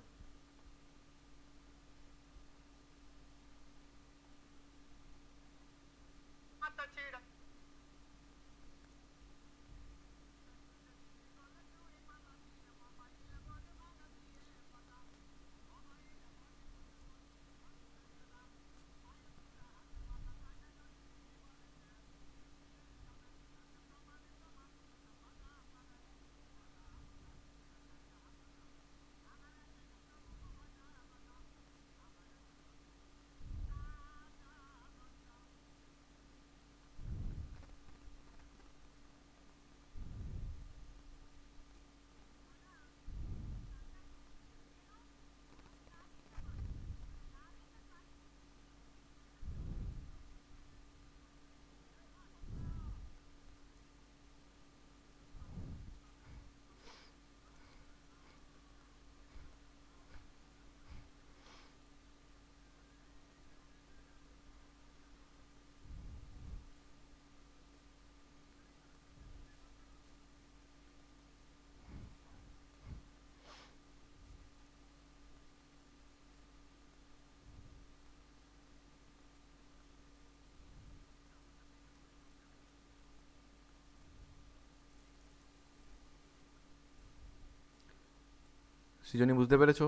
সৃজনী বুঝতে পেরেছো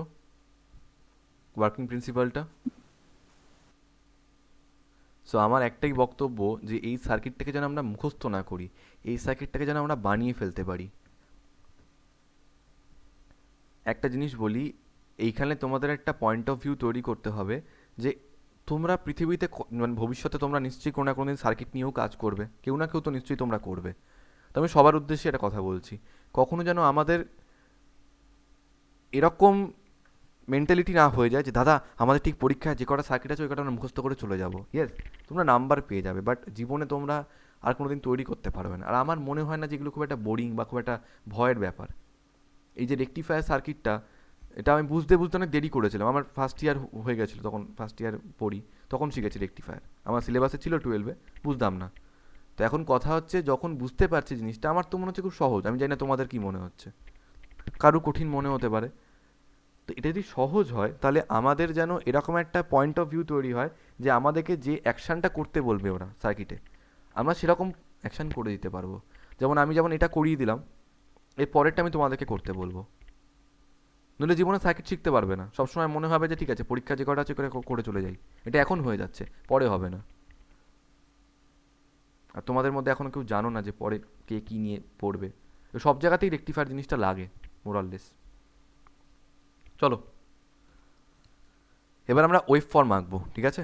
ওয়ার্কিং প্রিন্সিপালটা? সো আমার একটাই বক্তব্য যে এই সার্কিটটাকে যেন আমরা মুখস্থ না করি, এই সার্কিটটাকে যেন আমরা বানিয়ে ফেলতে পারি। একটা জিনিস বলি, এইখানে তোমাদের একটা পয়েন্ট অফ ভিউ তৈরি করতে হবে যে তোমরা পৃথিবীতে মানে ভবিষ্যতে তোমরা নিশ্চয়ই কোনো না কোনো দিন সার্কিট নিয়েও কাজ করবে, কেউ না কেউ তো নিশ্চয়ই তোমরা করবে। তো আমি সবার উদ্দেশ্যে একটা কথা বলছি, কখনো যেন আমাদের এরকম মেন্টালিটি না হয়ে যায় যে দাদা আমাদের ঠিক পরীক্ষায় যে কটা সার্কিট আছে ওই কটা আমরা মুখস্থ করে চলে যাবো। ইয়েস, তোমরা নাম্বার পেয়ে যাবে, বাট জীবনে তোমরা আর কোনোদিন তৈরি করতে পারবে না। আর আমার মনে হয় না যে এগুলো খুব একটা বোরিং বা খুব একটা ভয়ের ব্যাপার। এই যে রেকটিফায়ার সার্কিটটা, এটা আমি বুঝতে বুঝতে অনেক দেরি করেছিলাম। আমার ফার্স্ট ইয়ার হয়ে গেছিলো, তখন ফার্স্ট ইয়ার পড়ি, তখন শিখেছি রেকটিফায়ার। আমার সিলেবাসে ছিল 12-এ, বুঝতাম না। তো এখন কথা হচ্ছে যখন বুঝতে পারছি জিনিসটা, আমার তো মনে হচ্ছে খুব সহজ। আমি জানি না তোমাদের কি মনে হচ্ছে, কারো কঠিন মনে হতে পারে। তো এটা যদি সহজ হয় তাহলে আমাদের যেন এরকম একটা পয়েন্ট অফ ভিউ তৈরি হয় যে আমাদেরকে যে অ্যাকশানটা করতে বলবে ওরা সার্কিটে, আমরা সেরকম অ্যাকশান করে দিতে পারবো। যেমন আমি যেমন এটা করিয়ে দিলাম, এর পরেরটা আমি তোমাদেরকে করতে বলবো। নইলে জীবনে সার্কিট শিখতে পারবে না, সবসময় মনে হবে যে ঠিক আছে পরীক্ষা যে কটা আছে করে করে চলে যাই। এটা এখন হয়ে যাচ্ছে, পরে হবে না। আর তোমাদের মধ্যে এখনো কেউ জানো না যে পরে কে কী নিয়ে পড়বে। তো সব জায়গাতেই রেকটিফায়ার জিনিসটা লাগে মোরাললেস। চলো এবার আমরা ওয়েভ ফর্ম আঁকবো, ঠিক আছে?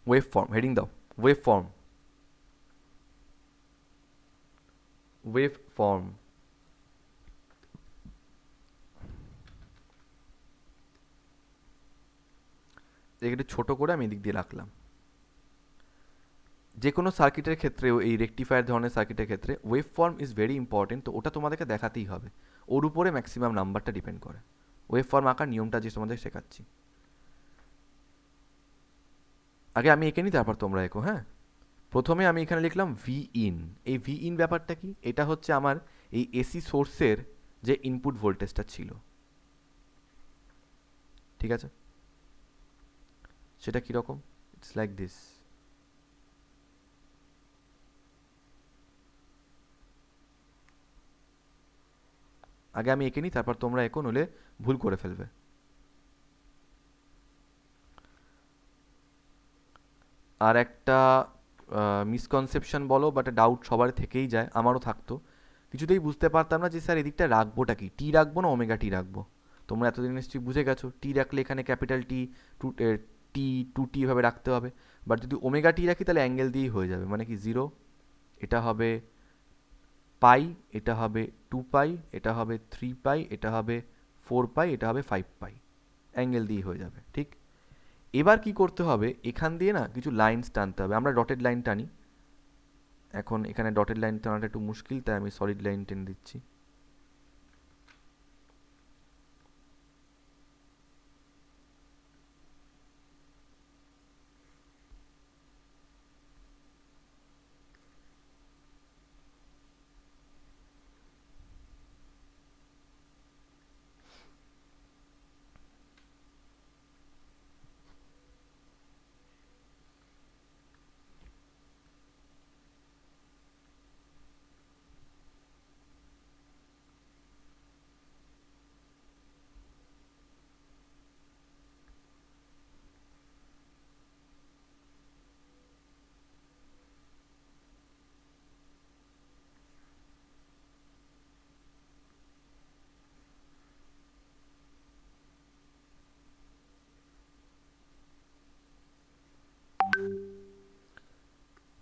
ওয়েভ ফর্ম হেডিং দাও, ওয়েভ ফর্ম, ওয়েভ ফর্ম। একটু ছোট করে আমি এদিক দিয়ে রাখলাম। যে কোনো সার্কিটের ক্ষেত্রেও এই রেকটিফায়ার ধরনের সার্কিটের ক্ষেত্রে wave form is very important. তো ওটা তোমাদেরকে দেখাতেই হবে, ওর উপরে ম্যাক্সিমাম নাম্বারটা ডিপেন্ড করে। ওয়েভ ফর্ম আঁকার নিয়মটা যে তোমাদের শেখাচ্ছি, আগে আমি এঁকে নিই তারপর তোমরা এঁকো। হ্যাঁ, প্রথমে আমি এখানে লিখলাম ভি ইন। এই ভি ইন ব্যাপারটা কি? এটা হচ্ছে আমার এই এসি সোর্সের যে ইনপুট ভোল্টেজটা ছিল, ঠিক আছে? সেটা কীরকম? It's like this. আগে আমি এঁকে নিই তারপর তোমরা এঁকো, নইলে ভুল করে ফেলবে। আর একটা মিসকনসেপশন বলো বাট ডাউট সবার থেকেই যায়, আমারও থাকতো। কিছুতেই বুঝতে পারতাম না যে স্যার এদিকটা রাখবোটা কি, টি রাখবো না ওমেগা টি রাখবো। তোমরা এতদিন নিশ্চয়ই বুঝে গেছো টি রাখলে এখানে ক্যাপিটাল টি, টু টি, টু টি এভাবে রাখতে হবে। বাট যদি ওমেগা টি রাখি তাহলে অ্যাঙ্গেল দিয়েই হয়ে যাবে, মানে কি 0, এটা হবে পাই, এটা হবে 2 পাই, এটা হবে 3 পাই, এটা হবে 4 পাই, এটা হবে 5 পাই, অ্যাঙ্গেল দিয়েই হয়ে যাবে, ঠিক? এবার কি করতে হবে, এখান দিয়ে না কিছু লাইনস টানতে হবে। আমরা ডটেড লাইন টানি। এখন এখানে ডটেড লাইন টানাটা একটু মুশকিল, তাই আমি সলিড লাইন টেনে দিচ্ছি।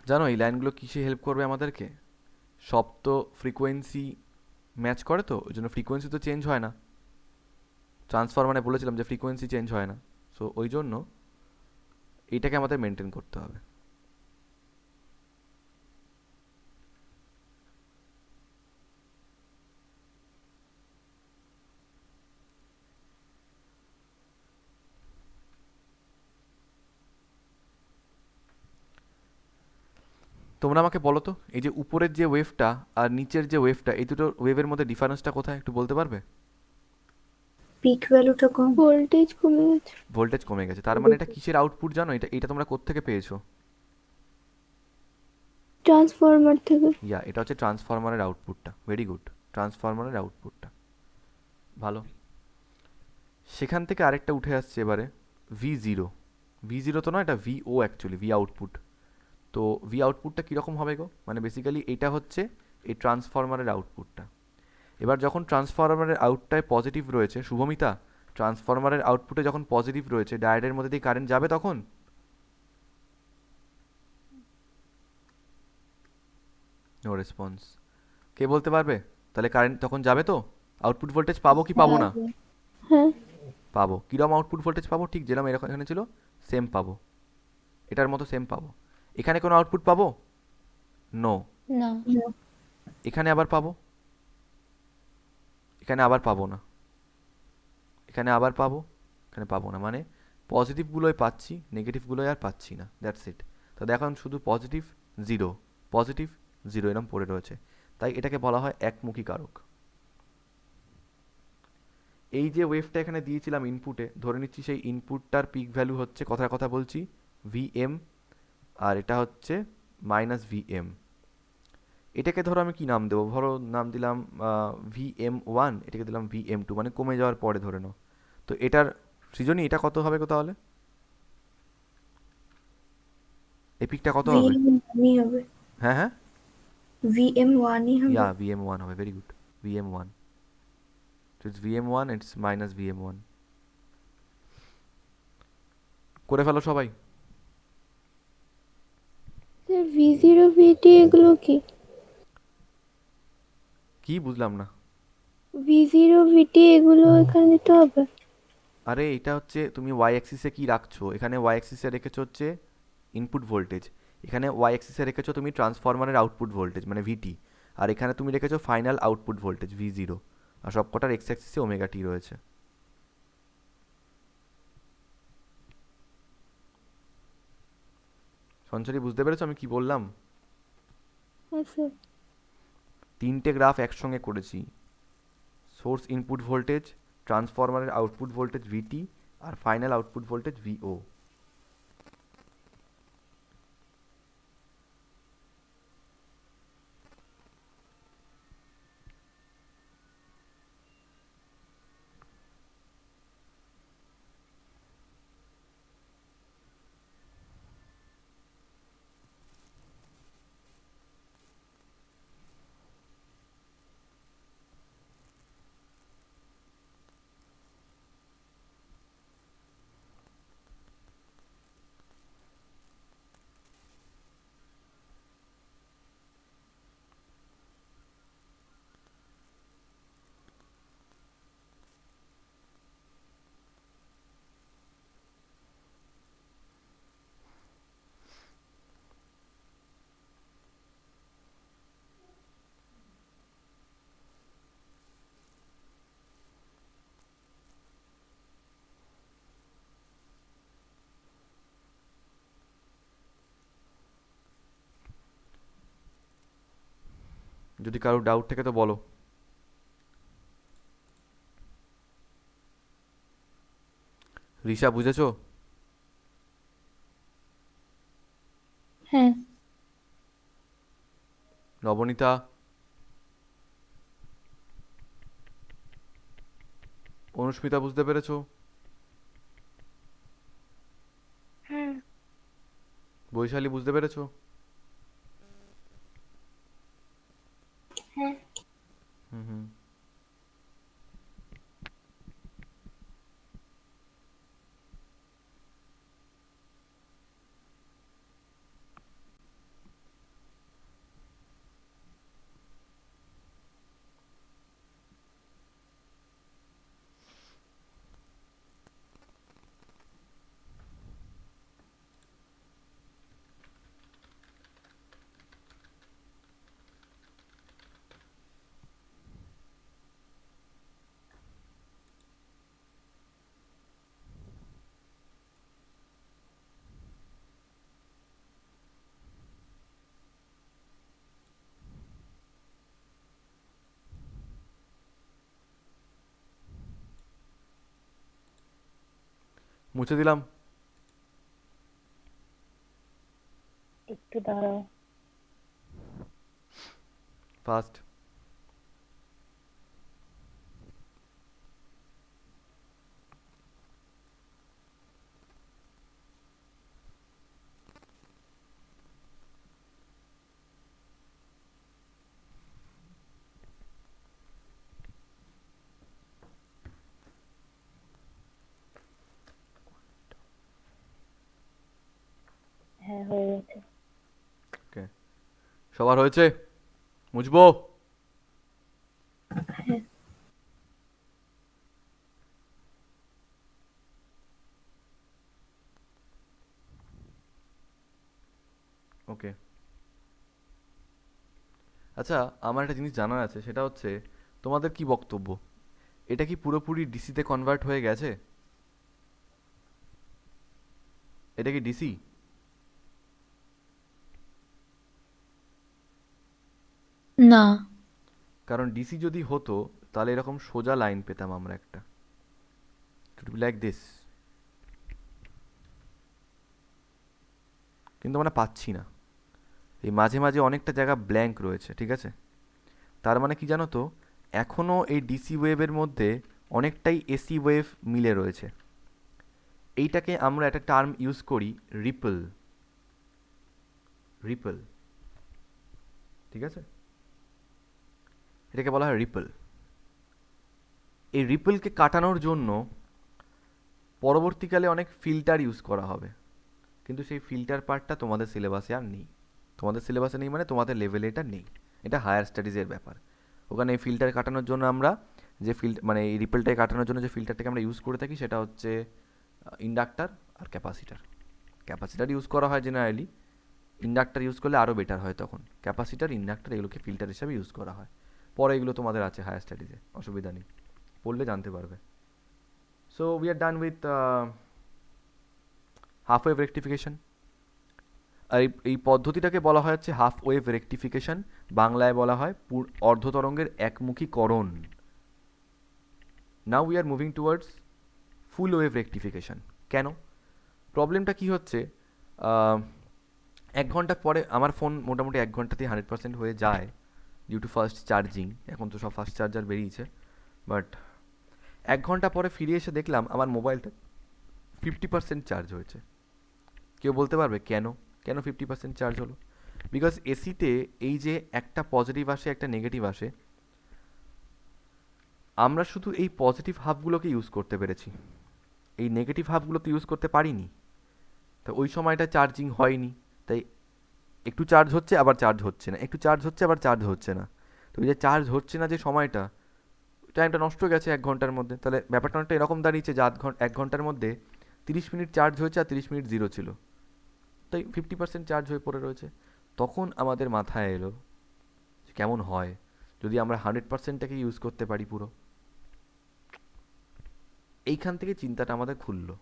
জানো এই লাইনগুলো কিসে হেল্প করবে আমাদেরকে? সব তো ফ্রিকোয়েন্সি ম্যাচ করে, তো ওই জন্য ফ্রিকোয়েন্সি তো চেঞ্জ হয় না। ট্রান্সফরমারে বলেছিলাম যে ফ্রিকোয়েন্সি চেঞ্জ হয় না, সো ওই জন্য এইটাকে আমাদের মেনটেন করতে হবে। তোমরা আমাকে বলো তো, এই যে উপরের যে ওয়েভটা আর নিচের যে ওয়েভটা, এই দুটো ওয়েভের মধ্যে ডিফারেন্সটা কোথায় একটু বলতে পারবে? পিক ভ্যালুটা কম। ভোল্টেজ কমে গেছে। ভোল্টেজ কমে গেছে, তার মানে এটা কিসের আউটপুট জানো? এটা এটা তোমরা কোত্থেকে পেয়েছো? ট্রান্সফরমার থেকে। এটা হচ্ছে ট্রান্সফরমারের আউটপুটটা। ভেরি গুড, ট্রান্সফরমারের আউটপুটটা ভালো। সেখান থেকে আরেকটা উঠে আসছে এবারে, V0। V0 তো না, এটা VO অ্যাকচুয়ালি, ভি আউটপুট। তো ভি আউটপুটটা কীরকম হবে গো? মানে বেসিক্যালি এটা হচ্ছে এই ট্রান্সফরমারের আউটপুটটা। এবার যখন ট্রান্সফরমারের আউটটায় পজিটিভ রয়েছে, শুভমিতা, ট্রান্সফরমারের আউটপুটে যখন পজিটিভ রয়েছে, ডায়োডের মধ্যে দিয়ে কারেন্ট যাবে তখন? No response. কে বলতে পারবে? তাহলে কারেন্ট তখন যাবে তো? আউটপুট ভোল্টেজ পাবো কি পাবো না? হ্যাঁ। পাবো। কিরম আউটপুট ভোল্টেজ পাবো? ঠিক যেরকম এরকম এখানে ছিল সেম পাবো, এটার মতো সেম পাবো। এখানে কোনো আউটপুট পাবো? নো। না। এখানে আবার পাবো? এখানে আবার পাবো না। এখানে আবার পাবো? এখানে পাবো না। মানে পজিটিভগুলোই পাচ্ছি, নেগেটিভগুলোই আর পাচ্ছি না, দ্যাটস ইট। তো এখন শুধু পজিটিভ জিরো, পজিটিভ জিরো এরম পড়ে রয়েছে, তাই এটাকে বলা হয় একমুখী কারক। এই যে ওয়েভটা এখানে দিয়েছিলাম ইনপুটে, ধরে নিচ্ছি সেই ইনপুটটার পিক ভ্যালু হচ্ছে, কথার কথা বলছি, ভিএম, আর এটা হচ্ছে -VM। এটাকে ধরো আমি কি নাম দেবো? ধরো নাম দিলাম VM1, এটাকে দিলাম VM2, মানে কমে যাওয়ার পরে ধরে নাও। তো এটার সৃজনী এটা কত হবে গো তাহলে? এই পিকটা কত হবে? VM1ই হবে। হ্যাঁ হ্যাঁ, VM1ই হবে। VM1 হবে, very good, VM1। So it's VM1, it's -VM1। করে ফেলো সবাই। V0 VT এগুলো কি? কি বুঝলাম না? V0 VT এগুলো এখানে দিতে হবে? আরে এটা হচ্ছে তুমি ওয়াই অ্যাক্সিসে কি রাখছো, এখানে ওয়াই অ্যাক্সিসে রেখেছো হচ্ছে ইনপুট ভোল্টেজ, এখানে ওয়াই অ্যাক্সিসে রেখেছো তুমি ট্রান্সফরমারের আউটপুট ভোল্টেজ মানে ভিটি, আর এখানে তুমি রেখেছো ফাইনাল আউটপুট ভোল্টেজ V0, আর সব কটার এক্স অ্যাক্সিসে ওমেগা টি রয়েছে। সঞ্চারী বুঝতে পেরেছো আমি কি বললাম? হ্যাঁ স্যার। তিনটে গ্রাফ একসঙ্গে করেছি, সোর্স ইনপুট ভোল্টেজ, ট্রান্সফরমারের আউটপুট ভোল্টেজ ভিটি, আর ফাইনাল আউটপুট ভোল্টেজ ভিও। যদি কারো ডাউট থাকে তো বলো। রিশা বুঝেছো? হ্যাঁ। নবনীতা? অনুস্মিতা বুঝতে পেরেছো? হ্যাঁ। বৈশালী বুঝতে পেরেছো? হ্যাঁ। হুম হুম। মুছে দিলাম। একটু দাঁড়াও। ফার্স্ট। হ্যাঁ, হয়ে গেছে। ওকে, সবার হয়েছে? মুছবো? ওকে। আচ্ছা, আমার একটা জিনিস জানার আছে, সেটা হচ্ছে তোমাদের কি বক্তব্য? এটা কি পুরোপুরি ডিসিতে কনভার্ট হয়ে গেছে? এটা কি ডিসি? না। কারণ ডিসি যদি হতো তাহলে এরকম সোজা লাইন পেতাম আমরা একটা, লাইক দিস, কিন্তু আমরা পাচ্ছি না। এই মাঝে মাঝে অনেকটা জায়গা ব্ল্যাঙ্ক রয়েছে, ঠিক আছে? তার মানে কি জানো তো, এখনও এই ডিসি ওয়েভের মধ্যে অনেকটাই এসি ওয়েভ মিলে রয়েছে। এইটাকে আমরা একটা টার্ম ইউজ করি, রিপল। রিপল, ঠিক আছে? এটাকে বলা হয় রিপল। এই রিপলকে কাটানোর জন্য পরবর্তীকালে অনেক ফিল্টার ইউজ করা হবে, কিন্তু সেই ফিল্টার পার্টটা তোমাদের সিলেবাসে আর নেই। তোমাদের সিলেবাসে নেই মানে তোমাদের লেভেলে এটা নেই, এটা হায়ার স্টাডিজের ব্যাপার। ওখানে এই ফিল্টার কাটানোর জন্য আমরা যে মানে এই রিপলটাকে কাটানোর জন্য যে ফিল্টারটাকে আমরা ইউজ করে থাকি সেটা হচ্ছে ইন্ডাক্টার আর ক্যাপাসিটার। ক্যাপাসিটার ইউজ করা হয় জেনারেলি, ইন্ডাক্টার ইউজ করলে আরও বেটার হয় তখন। ক্যাপাসিটার, ইন্ডাক্টার এগুলোকে ফিল্টার হিসাবে ইউজ করা হয়। পরে এগুলো তোমাদের আছে হায়ার স্টাডিজে, অসুবিধা নেই, পড়লে জানতে পারবে। So we are done with half wave rectification. আর এই পদ্ধতিটাকে বলা হয় হচ্ছে হাফ ওয়েভ রেকটিফিকেশন, বাংলায় বলা হয় অর্ধ তরঙ্গের একমুখীকরণ। Now we are moving towards full wave rectification. কেন? প্রবলেমটা কি হচ্ছে, 1 ঘন্টা পরে আমার ফোন মোটামুটি 1 ঘন্টাতেই 100% হয়ে যায় ডিউ টু ফাস্ট চার্জিং। এখন তো সব ফাস্ট চার্জার বেরিয়েছে, বাট 1 ঘন্টা পরে ফিরে এসে দেখলাম আমার মোবাইলটা 50% চার্জ হয়েছে। কেউ বলতে পারবে কেন? কেন 50% চার্জ হলো? বিকজ এসিতে এই যে একটা পজিটিভ আসে একটা নেগেটিভ আসে, আমরা শুধু এই পজিটিভ হাফগুলোকে ইউজ করতে পেরেছি, এই নেগেটিভ হাফগুলো তো ইউজ করতে পারিনি। তো ওই সময়টা চার্জিং হয়নি, তাই একটু চার্জ হচ্ছে আবার চার্জ হচ্ছে না, একটু চার্জ হচ্ছে আবার চার্জ হচ্ছে না। তো ওই যে চার্জ হচ্ছে না যে সময়টা, টাইমটা নষ্ট হয়ে গেছে 1 ঘন্টার মধ্যে। তাহলে ব্যাপারটা অনেকটা এরকম দাঁড়িয়েছে যে 1 ঘন্টার মধ্যে 30 মিনিট চার্জ হয়েছে আর 30 মিনিট জিরো ছিল, তাই 50% চার্জ হয়ে পড়ে রয়েছে। তখন আমাদের মাথায় এলো যে কেমন হয় যদি আমরা 100%টাকে ইউজ করতে পারি পুরো। এইখান থেকে চিন্তাটা আমাদের খুললো,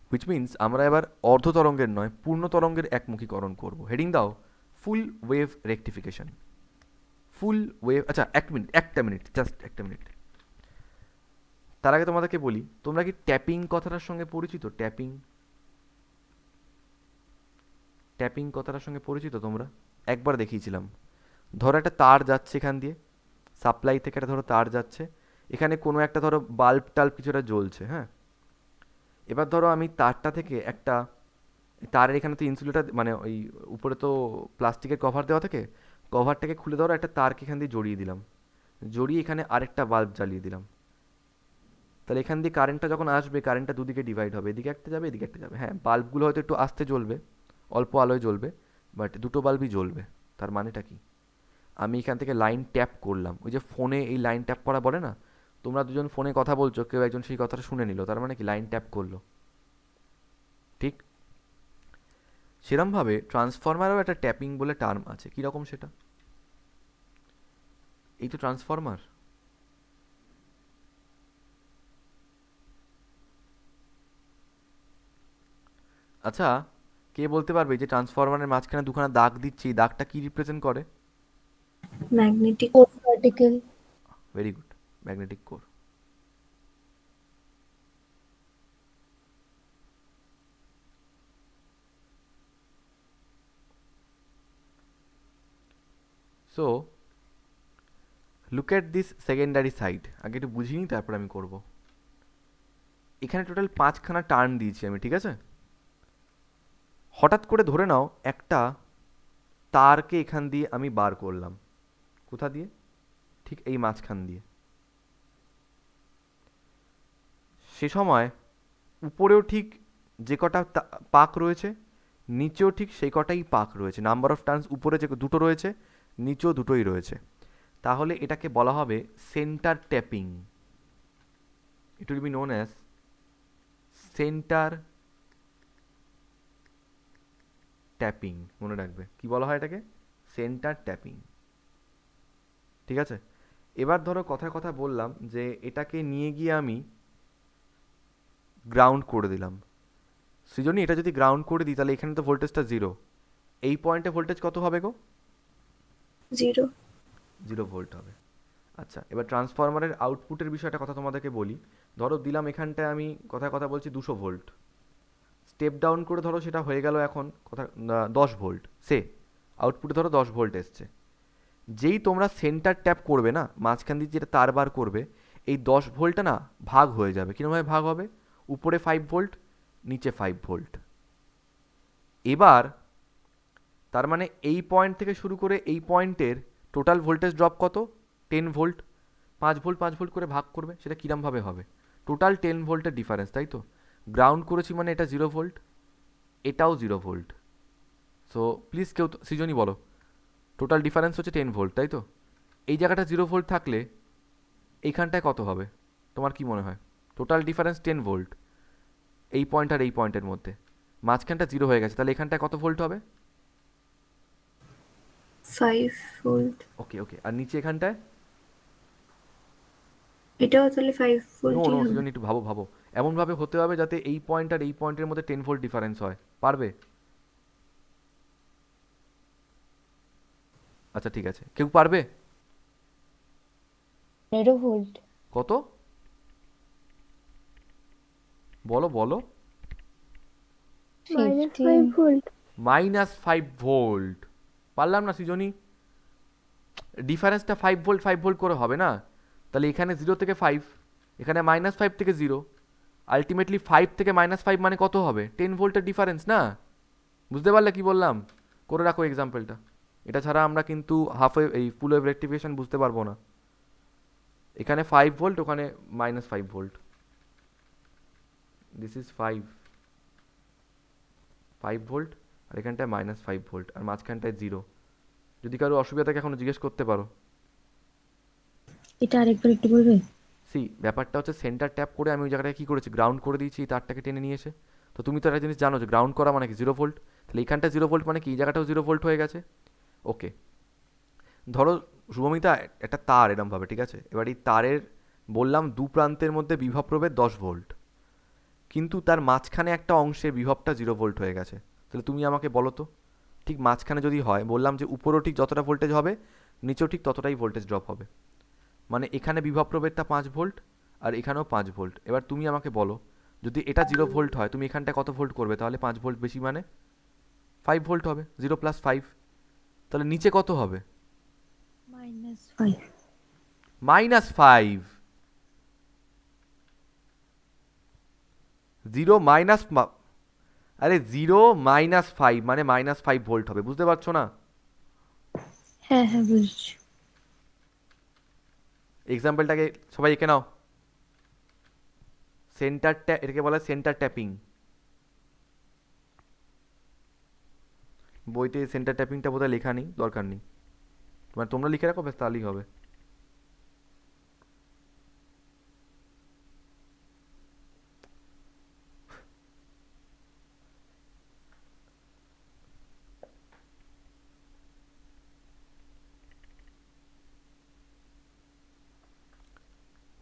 হুইচ মিনস আমরা এবার অর্ধ তরঙ্গের নয় পূর্ণ তরঙ্গের একমুখীকরণ করব। হেডিং দাও ফুল ওয়েভ রেকটিফিকেশন। ফুল ওয়েভ, আচ্ছা একটা মিনিট জাস্ট একটা মিনিট। তার আগে তোমাদেরকে বলি, তোমরা কি ট্যাপিং কথাটার সঙ্গে পরিচিত? ট্যাপিং, ট্যাপিং কথাটার সঙ্গে পরিচিত তোমরা? একবার দেখিয়েছিলাম। ধরো একটা তার যাচ্ছে এখান দিয়ে, সাপ্লাই থেকে একটা ধরো তার যাচ্ছে, এখানে কোনো একটা ধরো বাল্ব টাল্ব কিছু একটা জ্বলছে, হ্যাঁ। এবার ধরো আমি তারটা থেকে একটা, তারের এখানে তো ইনসুলেটার মানে ওই উপরে তো প্লাস্টিকের কভার দেওয়া থাকে, কভারটাকে খুলে ধরো একটা তারকে এখান দিয়ে জড়িয়ে দিলাম, জড়িয়ে এখানে আরেকটা বাল্ব জ্বালিয়ে দিলাম। তাহলে এখান দিয়ে কারেন্টটা যখন আসবে, কারেন্টটা দুদিকে ডিভাইড হবে, এদিকে একটা যাবে এদিকে একটা যাবে। হ্যাঁ, বাল্বগুলো হয়তো একটু আস্তে জ্বলবে, অল্প আলোয় জ্বলবে, বাট দুটো বাল্বই জ্বলবে। তার মানেটা কি? আমি এখান থেকে লাইন ট্যাপ করলাম, ওই যে ফোনে এই লাইন ট্যাপ করা বলে না, তোমরা দুজন ফোনে কথা বলছো, কেউ একজন সেই কথাটা শুনে নিল, তার মানে কি লাইন ট্যাপ করলো, ঠিক? সেরমভাবে ট্রান্সফরমারেও একটা ট্যাপিং বলে টার্ম আছে। কীরকম সেটা? এই তো ট্রান্সফরমার, আচ্ছা কে বলতে পারবে যে ট্রান্সফরমারের মাঝখানে দুখানা দাগ দিচ্ছি, এই দাগটা কি রিপ্রেজেন্ট করে? Magnetic. Core particle. Very good, magnetic core. So look at this secondary side. আগে একটু বুঝিয়ে নিই, তারপর আমি করব। এখানে টোটাল 5খানা টার্ন দিয়েছি আমি, ঠিক আছে? হঠাৎ করে ধরে নাও একটা তারকে এখান দিয়ে আমি বার করলাম, কোথা দিয়ে? ঠিক এই মাঝখান দিয়ে। সে সময় উপরেও ঠিক যে কটা পাক রয়েছে, নিচেও ঠিক সেই কটাই পাক রয়েছে। নাম্বার অফ টার্নস উপরে যে দুটো রয়েছে, নিচেও দুটোই রয়েছে। তাহলে এটাকে বলা হবে centre tapping. It will be known as centre tapping. মনে রাখবে কি বলা হয় এটাকে? সেন্টার ট্যাপিং, ঠিক আছে? এবার ধরো কথার কথা বললাম যে এটাকে নিয়ে গিয়ে আমি গ্রাউন্ড করে দিলাম। সৃজনী, এটা যদি গ্রাউন্ড করে দিই তাহলে এখানে তো ভোল্টেজটা জিরো, এই পয়েন্টে ভোল্টেজ কত হবে গো? 0। 0 ভোল্ট হবে। আচ্ছা, এবার ট্রান্সফরমারের আউটপুটের বিষয়টা কথা তোমাদেরকে বলি। ধরো দিলাম এখানটায় আমি কথায় কথা বলছি 200 ভোল্ট, স্টেপ ডাউন করে ধরো সেটা হয়ে গেল এখন কথা 10 ভোল্ট, সে আউটপুটে ধরো 10 ভোল্ট এসছে। যেই তোমরা সেন্টার ট্যাপ করবে না, মাঝখান দিয়ে যেটা তার বার করবে, এই 10 ভোল্টটা না ভাগ হয়ে যাবে। কীরকমভাবে ভাগ হবে? উপরে 5 ভোল্ট, নিচে 5 ভোল্ট। এবার তার মানে এই পয়েন্ট থেকে শুরু করে এই পয়েন্টের টোটাল ভোল্টেজ ড্রপ কত? 10 ভোল্ট। 5 ভোল্ট 5 ভোল্ট করে ভাগ করবে, সেটা কিরমভাবে হবে? টোটাল 10 ভোল্টের ডিফারেন্স, তাই তো? গ্রাউন্ড করেছি মানে এটা 0 ভোল্ট, এটাও 0 ভোল্ট। সো প্লিজ কেউ সৃজনী বলো, টোটাল ডিফারেন্স হচ্ছে 10 ভোল্ট, তাই তো? এই জায়গাটা 0 ভোল্ট থাকলে এইখানটায় কত হবে তোমার কি মনে হয়? টোটাল ডিফারেন্স 10 ভোল্ট, এই পয়েন্ট আর এই পয়েন্টের মধ্যে, মাঝখানটা 0 হয়ে গেছে, তাহলে এখানটায় কত ভোল্ট হবে? 5 ভোল্ট। ওকে ওকে, আর নিচে এখানটায়? এটাও তাহলে 5 নো ভোল্টই নো হবে। সৃজনী, একটু ভাবো ভাবো, এমনভাবে হতে হবে যাতে এই পয়েন্ট আর এই পয়েন্টের মধ্যে 10 ভোল্ট ডিফারেন্স হয়। পারবে? আচ্ছা ঠিক আছে, কেউ পারবে? 15 ভোল্ট। কত? বলো বলো। -5 ভোল্ট। -5 ভোল্ট। পারলাম না সৃজনী? ডিফারেন্সটা 5 ভোল্ট 5 ভোল্ট করে হবে না? তাহলে এখানে 0 থেকে 5, এখানে -5 থেকে 0, আলটিমেটলি 5 থেকে -5 মানে কত হবে? 10 ভোল্টের ডিফারেন্স না? বুঝতে পারলে কি বললাম? করে রাখো এক্সাম্পলটা, এটা ছাড়া আমরা কিন্তু হাফ ওয়েভ এই ফুল ওয়েভ রেক্টিফিকেশন বুঝতে পারবো না। এখানে 5 ভোল্ট, ওখানে -5 ভোল্ট। দিস ইজ 5 ভোল্ট, আর এখানটায় -5 ভোল্ট, আর মাঝখানটায় 0। যদি কারো অসুবিধা থাকে এখনো জিজ্ঞেস করতে পারো। এটা আরেকবার একটু বলবে? ব্যাপারটা হচ্ছে সেন্টার ট্যাপ করে আমি ওই জায়গাটায় কী করেছি, গ্রাউন্ড করে দিয়েছি এই তারটাকে টেনে নিয়ে এসে। তো তুমি তো একটা জিনিস জানো যে গ্রাউন্ড করা মানে কি 0 ভোল্ট, তাহলে এইখানটা 0 ভোল্ট মানে কি এই জায়গাটাও 0 ভোল্ট হয়ে গেছে। ওকে, ধরো শুভমিতা একটা তার এরমভাবে, ঠিক আছে? এবার এই তারের বললাম দু প্রান্তের মধ্যে বিভব প্রভেদ 10 ভোল্ট, কিন্তু তার মাঝখানে একটা অংশে বিভবটা 0 ভোল্ট হয়ে গেছে। তাহলে তুমি আমাকে বলো তো ঠিক মাঝখানে যদি হয়, বললাম যে উপরেও ঠিক যতটা ভোল্টেজ হবে নিচেও ঠিক ততটাই ভোল্টেজ ড্রপ হবে। মানে এখানে বিভব প্রভেদটা 5 ভোল্ট আর এখানেও 5 ভোল্ট। এবার তুমি আমাকে বলো, যদি এটা 0 ভোল্ট হয় তুমি এখানটা কত ভোল্ট করবে? তাহলে 5 ভোল্ট বেশি মানে 5 ভোল্ট হবে, 0 + 5। তাহলে নিচে কত হবে? -5। -5। 0 মাইনাস, আরে 0 - 5 মানে -5 ভোল্ট হবে, বুঝতে পারছো না? হ্যাঁ হ্যাঁ বুঝছি। এক্সাম্পলটাকে সবাই এঁকে নাও। এটাকে বলা হয় সেন্টার ট্যাপিং। বইতে সেন্টার ট্যাপিংটা বোধহয় লেখা নেই, দরকার নেই, মানে তোমরা লিখে রাখো ব্যাস, তাহলেই হবে।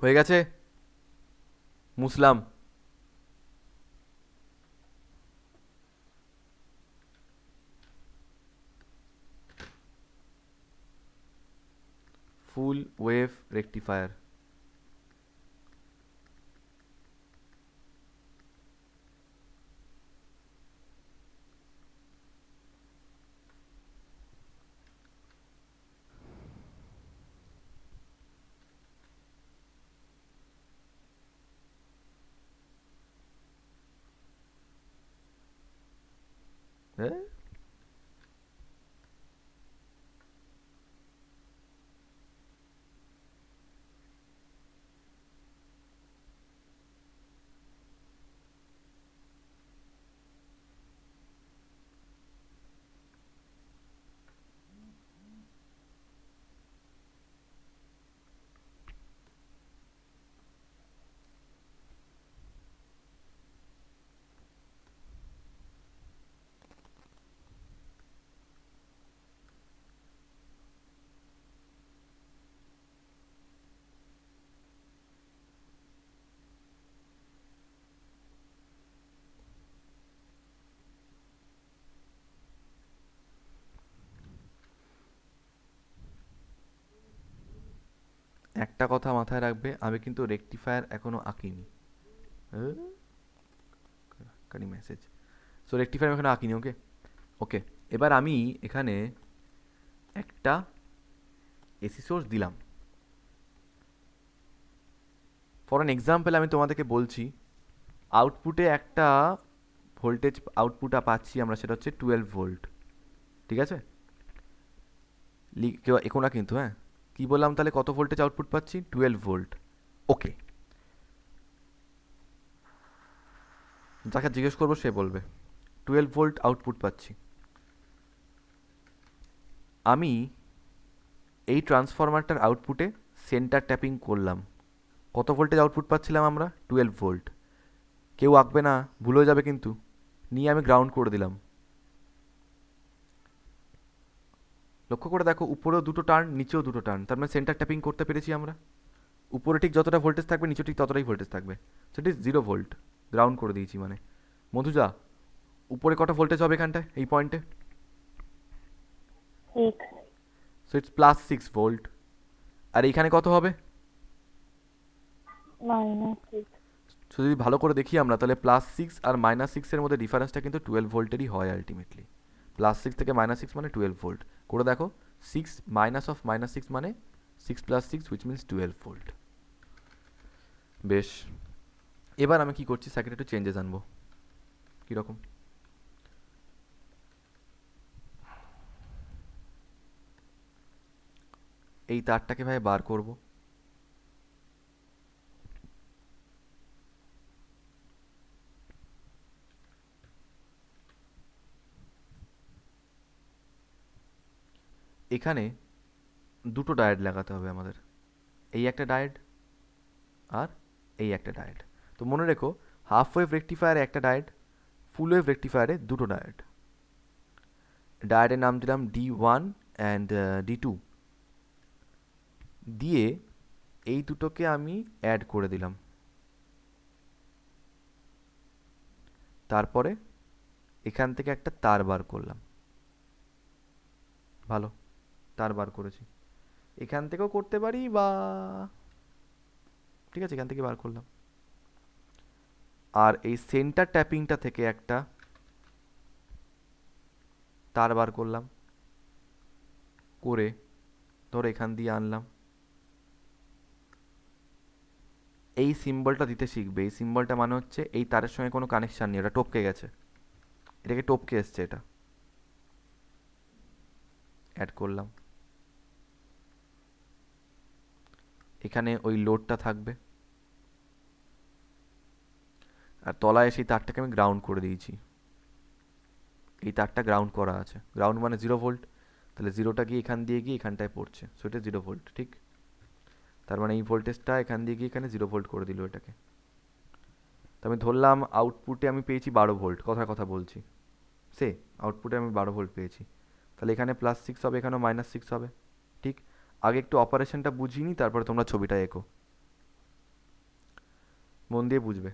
হয়ে গেছে? মুসলাম। Full wave rectifier. হ্যাঁ, একটা কথা মাথায় রাখবে, আমি কিন্তু রেকটিফায়ার এখনো আঁকিনি। কানি মেসেজ। সো রেকটিফায়ার এখনো আঁকিনি। ওকে ওকে, এবার আমি এখানে একটা এসি সোর্স দিলাম। ফর অ্যান এক্সাম্পল আমি তোমাদেরকে বলছি, আউটপুটে একটা ভোল্টেজ আউটপুট পাচ্ছি আমরা, সেটা হচ্ছে 12 ভোল্ট। ঠিক আছে, কেউ এখো না কিন্তু, হ্যাঁ। কি বললাম তাহলে, কত ভোল্টেজ আউটপুট পাচ্ছি? 12 ভোল্ট। ওকে, যাকে জিজ্ঞেস করবো সে বলবে 12 ভোল্ট আউটপুট পাচ্ছি। আমি এই ট্রান্সফরমারটার আউটপুটে সেন্টার ট্যাপিং করলাম। কত ভোল্টেজ আউটপুট পাচ্ছিলাম আমরা? 12 ভোল্ট। কেউ আঁকবে না, ভুল হয়ে যাবে কিন্তু। নিয়ে আমি গ্রাউন্ড করে দিলাম। লক্ষ্য করে দেখো, উপরেও দুটো টার্ন, নিচেও দুটো টার্ন, তার মানে সেন্টার ট্যাপিং করতে পেরেছি আমরা। উপরে ঠিক যতটা ভোল্টেজ থাকবে নিচে ঠিক ততটাই ভোল্টেজ থাকবে। সেটি 0 ভোল্ট, গ্রাউন্ড করে দিয়েছি মানে। মধুজা, উপরে কটা ভোল্টেজ হবে এখানটায়, এই পয়েন্টে? 6। So it's +6 volt. আর এইখানে কত হবে? -6। সো যদি ভালো করে দেখি আমরা, তাহলে +6 আর -6-এর মধ্যে ডিফারেন্সটা কিন্তু 12 ভোল্টেরই হয় আলটিমেটলি। +6 থেকে -6 মানে 12 ভোল্ট। করে দেখো, 6 মাইনাস অফ -6 মানে 6 + 6 হুইচ মিনস 12 ভোল্ট। বেশ, এবার আমি কি করছি, সার্কিটে একটু চেঞ্জেস আনবো। কীরকম? এই তারটাকে ভাই বার করব। এখানে দুটো ডায়োড লাগাতে হবে আমাদের, এই একটা ডায়োড আর এই একটা ডায়োড। তো মনে রেখো, হাফ ওয়েভ রেকটিফায়ারে একটা ডায়োড, ফুল ওয়েভ রেকটিফায়ারে দুটো ডায়োড। ডায়োডের নাম দিলাম D1 অ্যান্ড D2। দিয়ে এই দুটোকে আমি অ্যাড করে দিলাম। তারপরে এখান থেকে একটা তার বার করলাম। ভালো, তার বার করেছি। এখান থেকেও করতে পারি, বা ঠিক আছে এখান থেকে বার করলাম। আর এই সেন্টার ট্যাপিংটা থেকে একটা তার বার করলাম, করে ধরো এখান দিয়ে আনলাম। এই সিম্বলটা দিতে শিখবে। এই সিম্বলটা মানে হচ্ছে এই তারের সঙ্গে কোনো কানেকশান নেই, ওটা টপকে গেছে, এটাকে টপকে এসছে, এটা অ্যাড করলাম। এখানে ওই লোডটা থাকবে, আর তলায় সেই তারটাকে আমি গ্রাউন্ড করে দিয়েছি। এই তারটা গ্রাউন্ড করা আছে, গ্রাউন্ড মানে 0 ভোল্ট, তাহলে জিরোটা গিয়ে এখান দিয়ে গিয়ে এখানটায় পড়ছে, সো এটা 0 ভোল্ট, ঠিক। তার মানে এই ভোল্টেজটা এখান দিয়ে গিয়ে এখানে 0 ভোল্ট করে দিল এটাকে। তো আমি ধরলাম আউটপুটে আমি পেয়েছি 12 ভোল্ট, কথার কথা বলছি, আউটপুটে আমি 12 ভোল্ট পেয়েছি। তাহলে এখানে +6 হবে, এখানেও -6 হবে, ঠিক। আগে একটু অপারেশনটা বুঝিয়ে নিই, তারপরে তোমরা ছবিটা এঁকো, মন দিয়ে বুঝবে।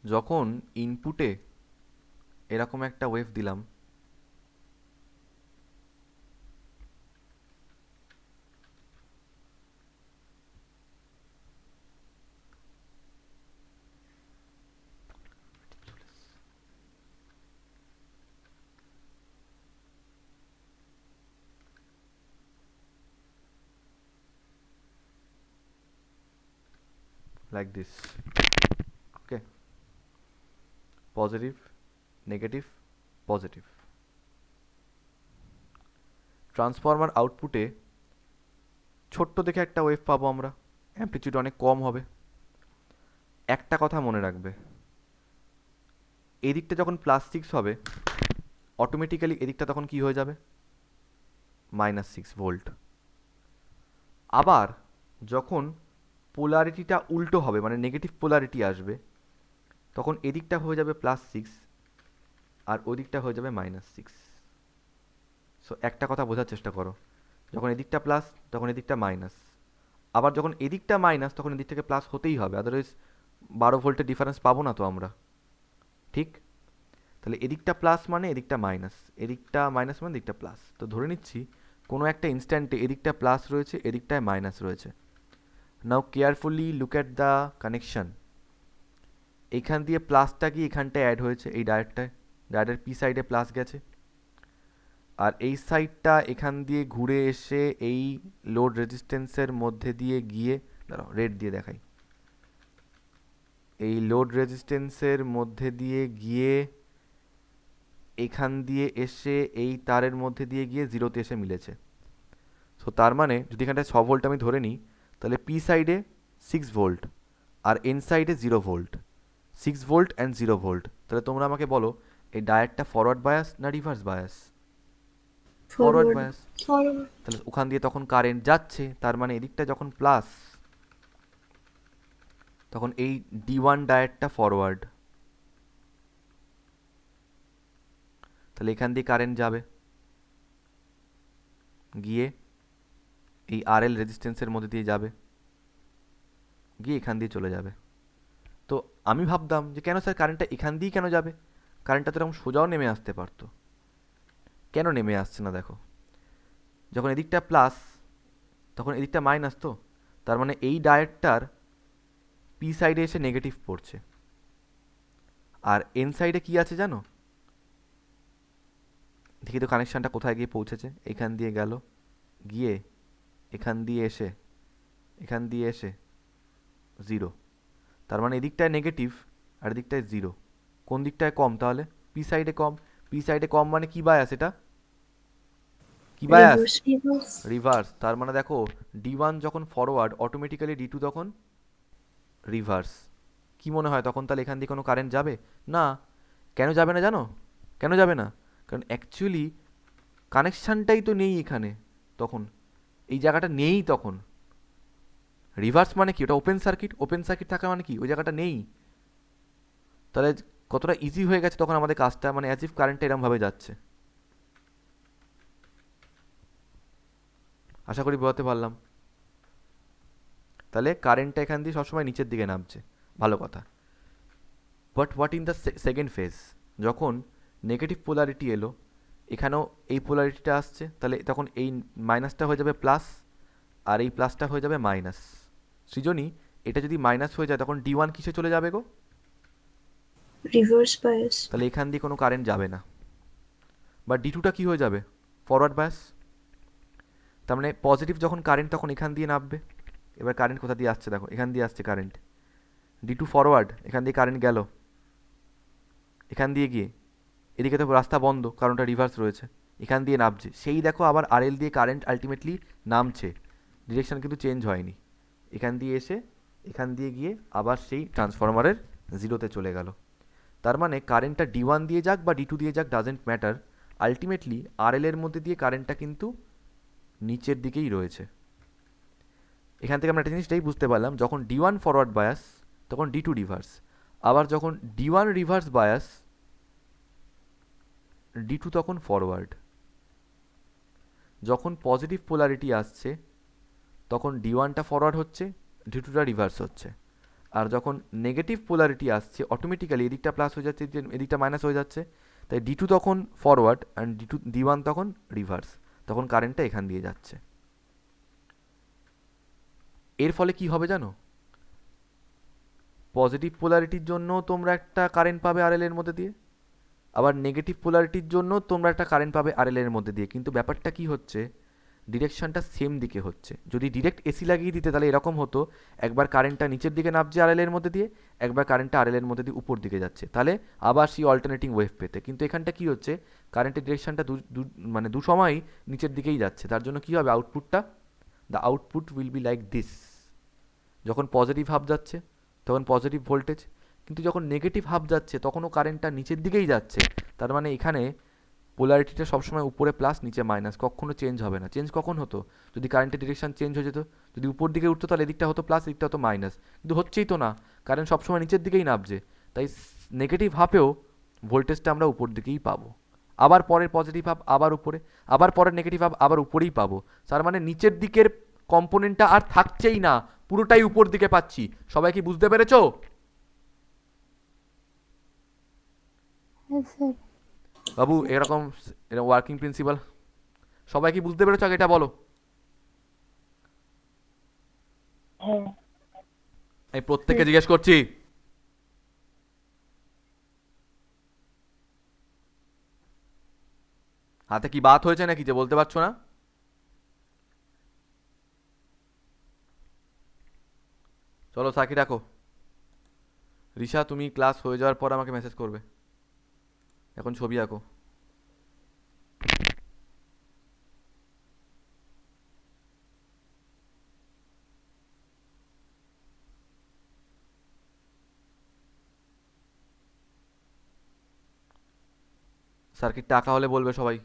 যখন ইনপুটে এরকম একটা ওয়েভ দিলাম, like this, okay, positive, negative, positive। Transformer আউটপুটে ছোট্ট দেখে একটা ওয়েভ পাবো আমরা, অ্যামপ্লিটিউড অনেক কম হবে। একটা কথা মনে রাখবে, এদিকটা যখন +6 হবে, অটোমেটিক্যালি এদিকটা তখন কি হয়ে যাবে, -6 ভোল্ট। আবার যখন পোলারিটিটা উল্টো হবে, মানে নেগেটিভ পোলারিটি আসবে, তখন এদিকটা হয়ে যাবে +6 আর ওদিকটা হয়ে যাবে -6। সো একটা কথা বোঝার চেষ্টা করো, যখন এদিকটা প্লাস তখন এদিকটা মাইনাস, আবার যখন এদিকটা মাইনাস তখন এদিক থেকে প্লাস হতেই হবে, আদারওয়াইজ 12 ভোল্টের ডিফারেন্স পাবো না তো আমরা, ঠিক। তাহলে এদিকটা প্লাস মানে এদিকটা মাইনাস, এদিকটা মাইনাস মানে এদিকটা প্লাস। তো ধরে নিচ্ছি কোনো একটা ইনস্ট্যান্টে এদিকটা প্লাস রয়েছে, এদিকটায় মাইনাস রয়েছে। Now carefully look at the connection. এইখান দিয়ে প্লাসটা কি এখানটায় অ্যাড হয়েছে, এই ডায়োডের পি সাইডে প্লাস গেছে, আর এই সাইডটা এখান দিয়ে ঘুরে এসে এই লোড রেজিস্ট্যান্সের মধ্যে দিয়ে গিয়ে, দাঁড়াও রেড দিয়ে দেখাই, এই লোড রেজিস্ট্যান্সের মধ্যে দিয়ে গিয়ে এখান দিয়ে এসে এই তারের মধ্যে দিয়ে গিয়ে 0তে এসে মিলেছে। সো তার মানে যদি এখানটায় 6 ভোল্ট আমি ধরে নিই, তাহলে পি সাইডে 6 ভোল্ট আর এন সাইডে 0 ভোল্ট, 6 ভোল্ট অ্যান্ড 0 ভোল্ট। তাহলে তোমরা আমাকে বলো এই ডায়োডটা ফরওয়ার্ড বায়াস না রিভার্স বায়াস? Forward bias. তাহলে ওখান দিয়ে তখন কারেন্ট যাচ্ছে, তার মানে এদিকটা যখন প্লাস, তখন এই D1 ডায়োডটা ফরওয়ার্ড, তাহলে এখান দিয়ে কারেন্ট যাবে, গিয়ে এই RL রেজিস্ট্যান্সের মধ্যে দিয়ে যাবে, গিয়ে এখান দিয়ে চলে যাবে। তো আমি ভাবতাম যে কেন স্যার কারেন্টটা এখান দিয়েই কেন যাবে, কারেন্টটা তো এরকম সোজাও নেমে আসতে পারতো, কেন নেমে আসছে না দেখো, যখন এদিকটা প্লাস তখন এদিকটা মাইনাস, তো তার মানে এই ডায়োডটার পি সাইডে এসে নেগেটিভ পড়ছে, আর এন সাইডে কি আছে জানো, দেখি তো কানেকশানটা কোথায় গিয়ে পৌঁছেছে, এখান দিয়ে গেল, গিয়ে এখান দিয়ে এসে 0, তার মানে এদিকটায় নেগেটিভ আর এদিকটায় 0। কোন দিকটায় কম তাহলে? পি সাইডে কম। পি সাইডে কম মানে কি বায়াস, এটা কি বায়াস? রিভার্স। তার মানে দেখো D1 যখন ফরওয়ার্ড, অটোমেটিক্যালি D2 তখন রিভার্স। কি মনে হয় তখন তাহলে এখান দিয়ে কোনো কারেন্ট যাবে না? কেন যাবে না জানো? কেন যাবে না? কারণ অ্যাকচুয়ালি কানেকশানটাই তো নেই এখানে, তখন এই জায়গাটা নেই, তখন রিভার্স মানে কি, ওটা ওপেন সার্কিট, ওপেন সার্কিট থাকা মানে কি ওই জায়গাটা নেই। তাহলে কতটা ইজি হয়ে গেছে তখন আমাদের কাজটা, মানে অ্যাজ ইফ কারেন্টটা এরমভাবে যাচ্ছে। আশা করি বোঝাতে পারলাম। তাহলে কারেন্টটা এখান দিয়ে সবসময় নিচের দিকে নামছে, ভালো কথা। But what in the second phase, যখন নেগেটিভ পোলারিটি এলো, এখানেও এই পোলারিটিটা আসছে, তাহলে তখন এই মাইনাসটা হয়ে যাবে প্লাস, আর এই প্লাসটা হয়ে যাবে মাইনাস। সৃজনী, এটা যদি মাইনাস হয়ে যায় তখন D1 কিসে চলে যাবে গো? Reverse bias. তাহলে এখান দিয়ে কোনো কারেন্ট যাবে না। বা D2টা কি হয়ে যাবে? Forward bias. তার মানে পজিটিভ যখন কারেন্ট তখন এখান দিয়ে নামবে। এবার কারেন্ট কোথা দিয়ে আসছে দেখো, এখান দিয়ে আসছে কারেন্ট। D2 ফরওয়ার্ড, এখান দিয়ে কারেন্ট গেল, এখান দিয়ে গিয়ে এদিকে তো রাস্তা বন্ধ কারণ ওটা রিভার্স রয়েছে, এখান দিয়ে নামছে। সেই দেখো আবার RL দিয়ে কারেন্ট আলটিমেটলি নামছে, ডিরেকশন কিন্তু চেঞ্জ হয়নি। এখান দিয়ে এসে এখান দিয়ে গিয়ে আবার সেই ট্রান্সফরমারের জিরোতে চলে গেল। তার মানে কারেন্টটা D1 দিয়ে যাক বা D2 দিয়ে যাক, ডাজেন্ট ম্যাটার, আলটিমেটলি RL এর মধ্যে দিয়ে কারেন্টটা কিন্তু নিচের দিকেই রয়েছে। এখান থেকে আমরা একটা জিনিসটাই বুঝতে পারলাম, যখন D1 ফরওয়ার্ড বায়াস তখন D2 রিভার্স, আবার যখন D1 রিভার্স বায়াস D2 তখন ফরওয়ার্ড। যখন পজিটিভ পোলারিটি আসছে তখন D1টা ফরওয়ার্ড হচ্ছে, D2টা রিভার্স হচ্ছে। আর যখন নেগেটিভ পোলারিটি আসছে অটোমেটিক্যালি এদিকটা প্লাস হয়ে যাচ্ছে, এদিকটা মাইনাস হয়ে যাচ্ছে, তাই D2 তখন ফরওয়ার্ড অ্যান্ড D1 তখন রিভার্স, তখন কারেন্টটা এখান দিয়ে যাচ্ছে। এর ফলে কি হবে জানো? পজিটিভ পোলারিটির জন্য তোমরা একটা কারেন্ট পাবে RL এর মধ্যে দিয়ে, আবার নেগেটিভ পোলারিটির জন্য তোমরা একটা কারেন্ট পাবে RL এর মধ্যে দিয়ে, কিন্তু ব্যাপারটা কি হচ্ছে, ডিরেকশনটা সেম দিকে হচ্ছে। যদি ডিরেক্ট এসি লাগিয়ে দিতে তাহলে এরকম হতো, একবার কারেন্টটা নিচের দিকে নামছে RL এর মধ্যে দিয়ে, একবার কারেন্টটা RL এর মধ্যে দিয়ে উপর দিকে যাচ্ছে, তাহলে আবার সেই অল্টারনেটিং ওয়েভ পেতে। কিন্তু এখানটা কি হচ্ছে, কারেন্টের ডিরেকশনটা মানে দু সময়ই নিচের দিকেই যাচ্ছে, তার জন্য কি হবে আউটপুটটা, the output will be like this. যখন পজিটিভ হাফ যাচ্ছে তখন পজিটিভ ভোল্টেজ, কিন্তু যখন নেগেটিভ হাফ যাচ্ছে তখনও কারেন্টটা নিচের দিকেই যাচ্ছে। তার মানে এখানে পোলারিটিটা সবসময় উপরে প্লাস নিচে মাইনাস, কখনো চেঞ্জ হবে না। চেঞ্জ কখন হতো, যদি কারেন্টের ডিরেকশন চেঞ্জ হয়ে যেত, যদি উপর দিকে উঠতো তাহলে এদিকটা হতো প্লাস, এদিকটা হতো মাইনাস, কিন্তু হচ্ছেই তো না, কারেন্ট সবসময় নিচের দিকেই নামছে। তাই নেগেটিভ হাফেও ভোল্টেজটা আমরা উপর দিকেই পাবো, আবার পরের পজিটিভ হাফ আবার উপরে, আবার পরের নেগেটিভ হাফ আবার উপরেই পাবো। তার মানে নিচের দিকের কম্পোনেন্টটা আর থাকছেই না, পুরোটাই উপর দিকে পাচ্ছি। সবাই কি বুঝতে পেরেছো? হ্যাঁ স্যার। বাবু এরকম ওয়ার্কিং প্রিন্সিপাল সবাই কি বুঝতে পেরেছো? আগে এটা বলো। হ্যাঁ। আমি প্রত্যেককে জিজ্ঞেস করছি। হাতে কি বাত হয়েছে নাকি যে বলতে পারছো না? চলো সাকি রাখো। রিশা তুমি ক্লাস হয়ে যাওয়ার পর আমাকে মেসেজ করবে, এখন ছবি আঁকো। সার্কিটটা আঁকা হলে বলবে সবাই।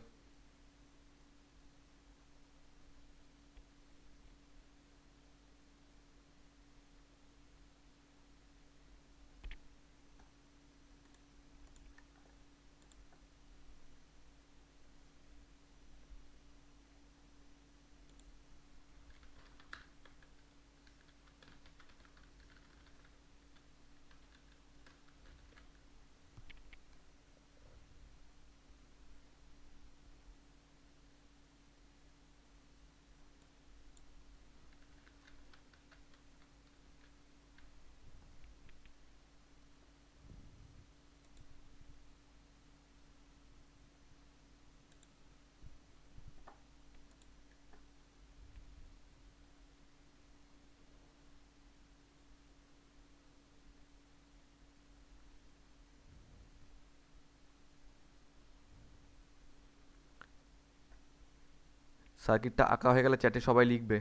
সার্কিটটা আঁকা হয়ে গেলে চ্যাটে সবাই লিখবে।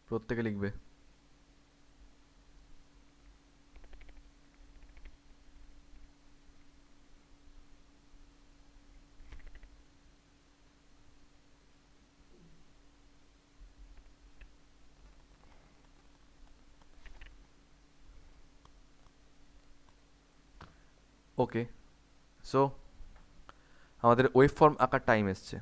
প্রত্যেকে লিখবে। ওকে, সো আমাদের ওয়েভ ফর্ম আঁকার টাইম এসছে।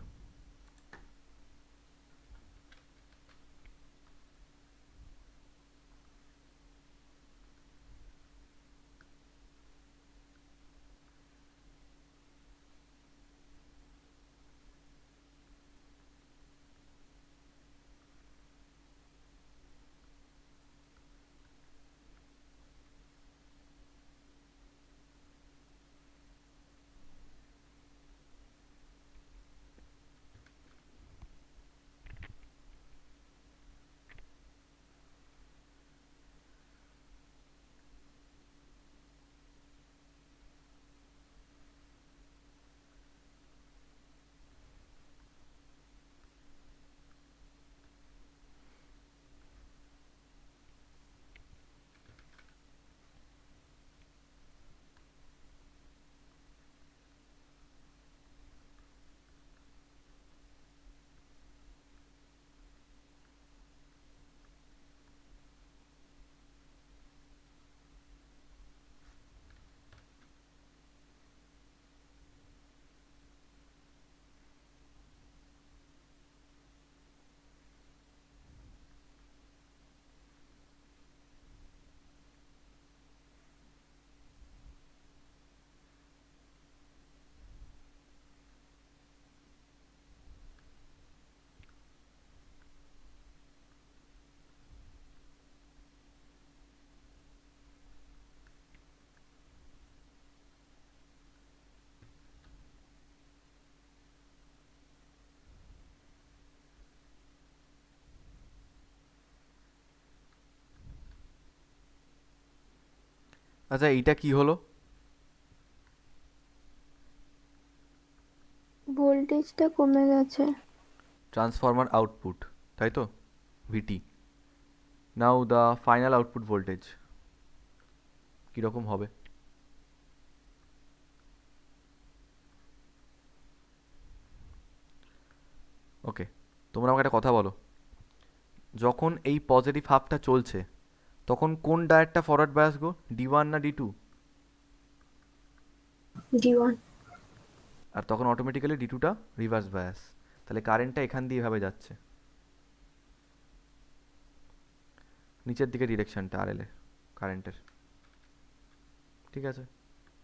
আচ্ছা, এইটা কি হলো? ভোল্টেজটা কমে গেছে। ট্রান্সফরমার আউটপুট, তাই তো, ভিটি। নাও দ্য ফাইনাল আউটপুট ভোল্টেজ কীরকম হবে? ওকে, তোমরা আমাকে একটা কথা বলো, যখন এই পজিটিভ হাফটা চলছে তখন কোন ডায়োডটা ফরওয়ার্ড বায়াস গো, D1 না D2? D1। আর তখন অটোমেটিক্যালি D2টা রিভার্স বায়াস। তাহলে কারেন্টটা এখান দিয়ে এভাবে যাচ্ছে, নিচের দিকে ডিরেকশনটা RL এর কারেন্টের, ঠিক আছে?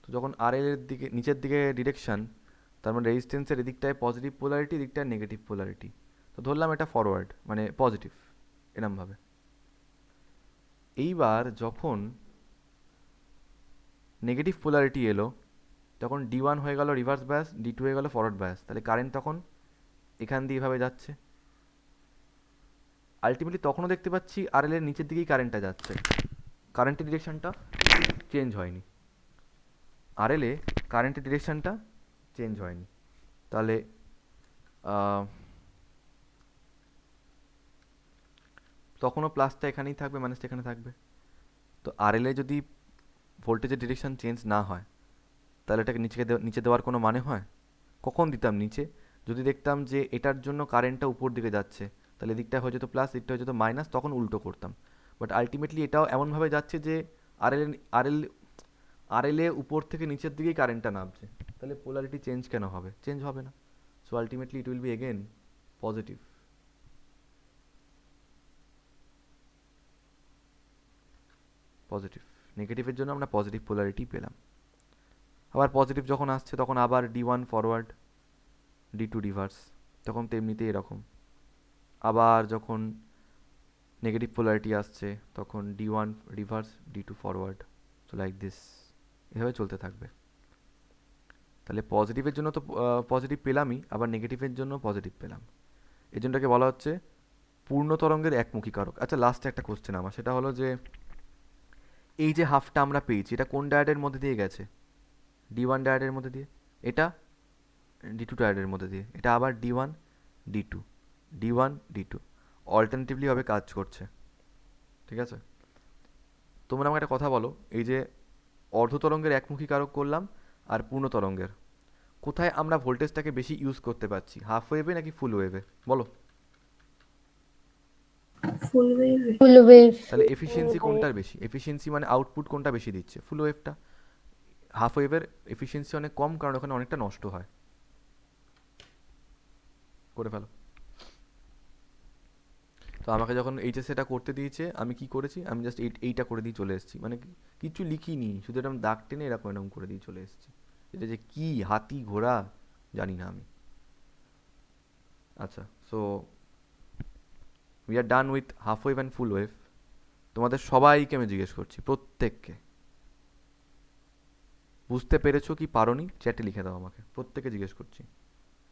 তো যখন RL এর দিকে নিচের দিকে ডিরেকশন, তার মানে রেজিস্ট্যান্সের এদিকটায় পজিটিভ পোলারিটি, এদিকটায় নেগেটিভ পোলারিটি। তো ধরলাম এটা ফরওয়ার্ড মানে পজিটিভ, এরমভাবে। এইবার যখন নেগেটিভ পোলারিটি এলো তখন D1 হয়ে গেল রিভার্স বায়াস, D2 হয়ে গেল ফরওয়ার্ড বায়াস। তাহলে কারেন্ট তখন এখান দিয়ে এভাবে যাচ্ছে। আলটিমেটলি তখনও দেখতে পাচ্ছি RL এর নিচের দিকেই কারেন্টটা যাচ্ছে, কারেন্টের ডিরেকশনটা চেঞ্জ হয়নি। RL এ কারেন্টের ডিরেকশনটা চেঞ্জ হয়নি। তাহলে তখনও প্লাসটা এখানেই থাকবে, মাইনাসটা এখানে থাকবে। তো RL এ যদি ভোল্টেজের ডিরেকশন চেঞ্জ না হয় তাহলে এটাকে নিচে দেওয়ার কোনো মানে হয়? কখন দিতাম নিচে? যদি দেখতাম যে এটার জন্য কারেন্টটা উপর দিকে যাচ্ছে, তাহলে এদিকটা হয়ে যেত প্লাস, এদিকটা হয়ে যেত মাইনাস, তখন উল্টো করতাম। বাট আলটিমেটলি এটাও এমনভাবে যাচ্ছে যে আরএল আরএল আরএল এ উপর থেকে নিচের দিকেই কারেন্টটা নামছে। তাহলে পোলারিটি চেঞ্জ কেন হবে? চেঞ্জ হবে না। So ultimately it will be again positive. Positive, নেগেটিভের জন্য আমরা পজিটিভ পোলারিটি পেলাম। আবার পজিটিভ যখন আসছে তখন আবার D1 ফরওয়ার্ড, D2 রিভার্স, তখন তো এমনিতেই এরকম। আবার যখন নেগেটিভ পোলারিটি আসছে তখন D1 reverse, D2 forward, so like this, এভাবে চলতে থাকবে। তাহলে পজিটিভের জন্য তো পজিটিভ পেলামই, আবার নেগেটিভের জন্য পজিটিভ পেলাম। এই জন্যটাকে বলা হচ্ছে পূর্ণ তরঙ্গের একমুখী কারক। আচ্ছা, লাস্টে একটা কোশ্চেন আমার, সেটা হলো যে এই যে হাফটা আমরা পেয়েছি এটা কোন ডায়োডের মধ্যে দিয়ে গেছে? D1 ডায়োডের মধ্যে দিয়ে, এটা D2 ডায়োডের মধ্যে দিয়ে, এটা আবার D1 D2, D1 D2 alternatively ভাবে কাজ করছে, ঠিক আছে? তোমরা আমাকে একটা কথা বলো, এই যে অর্ধ তরঙ্গের একমুখী কারক করলাম আর পূর্ণ তরঙ্গের, কোথায় আমরা ভোল্টেজটাকে বেশি ইউজ করতে পারছি, হাফ ওয়েভে নাকি ফুল ওয়েভে? বলো। ফুল ওয়েভে। ফুল ওয়েভ। তাহলে এফিসিয়েন্সি কোনটার বেশি? এফিসিয়েন্সি মানে আউটপুট কোনটা বেশি দিচ্ছে? ফুল ওয়েভটা। হাফ ওয়েভের এফিসিয়েন্সি অনেক কম, কারণ ওখানে অনেকটা নষ্ট হয়। করে ফেলো। তো আমাকে যখন এইচএস এটা করতে দিয়েছে, আমি কি করেছি, আমি জাস্ট এইটা করে দিয়ে চলে এসেছি, মানে কিছু লিখিনি, শুধু এরকম দাগ টেনে এরকম এরকম করে দিয়ে চলে এসেছি। এটা যে কি হাতি ঘোড়া জানি না আমি। আচ্ছা, so we are done with half wave and full wave. তোমাদের সবাইকে আমি জিজ্ঞেস করছি, প্রত্যেককে, বুঝতে পেরেছো কি পারোনি চ্যাটে লিখে দাও আমাকে, প্রত্যেকে জিজ্ঞেস করছি,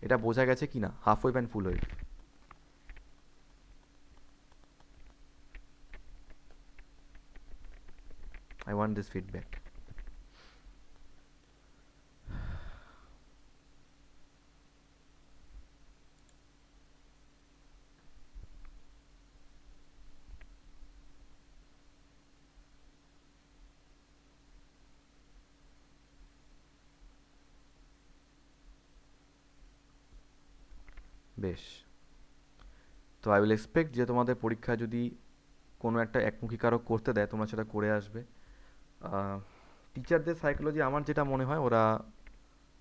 এটা বোঝা গেছে কি না half wave and full wave? I want this feedback. বেশ, তো আই উইল এক্সপেক্ট যে তোমাদের পরীক্ষা যদি কোনো একটা একমুখী কারক করতে দেয় তোমরা সেটা করে আসবে। টিচারদের সাইকোলজি আমার যেটা মনে হয় ওরা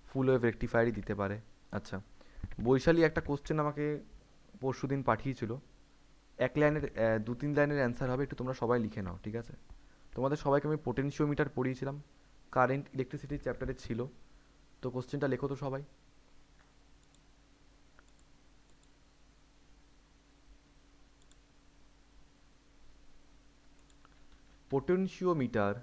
ফুল ওয়েভ রেকটিফায়ারই দিতে পারে। আচ্ছা, বৈশালী একটা কোশ্চেন আমাকে পরশুদিন পাঠিয়েছিল, এক লাইনের 2-3 লাইনের অ্যান্সার হবে, একটু তোমরা সবাই লিখে নাও, ঠিক আছে? তোমাদের সবাইকে আমি পোটেনশিওমিটার পড়িয়েছিলাম, কারেন্ট ইলেকট্রিসিটি চ্যাপ্টারে ছিল, তো কোশ্চেনটা লেখো তো সবাই। পোটেনশিওমিটার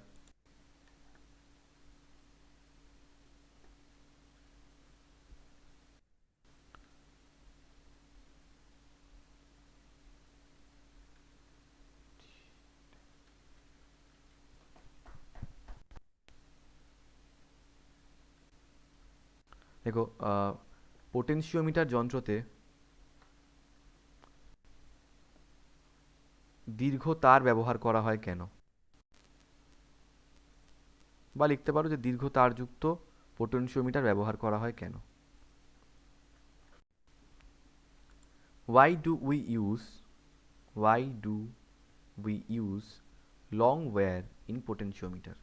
দেখো, পোটেনশিওমিটার যন্ত্রতে দীর্ঘ তার ব্যবহার করা হয় কেন? বা লিখতে পারো যে দীর্ঘ তারযুক্ত পোটেনশিওমিটার ব্যবহার করা হয় কেন? Why do we use long wire in potentiometer?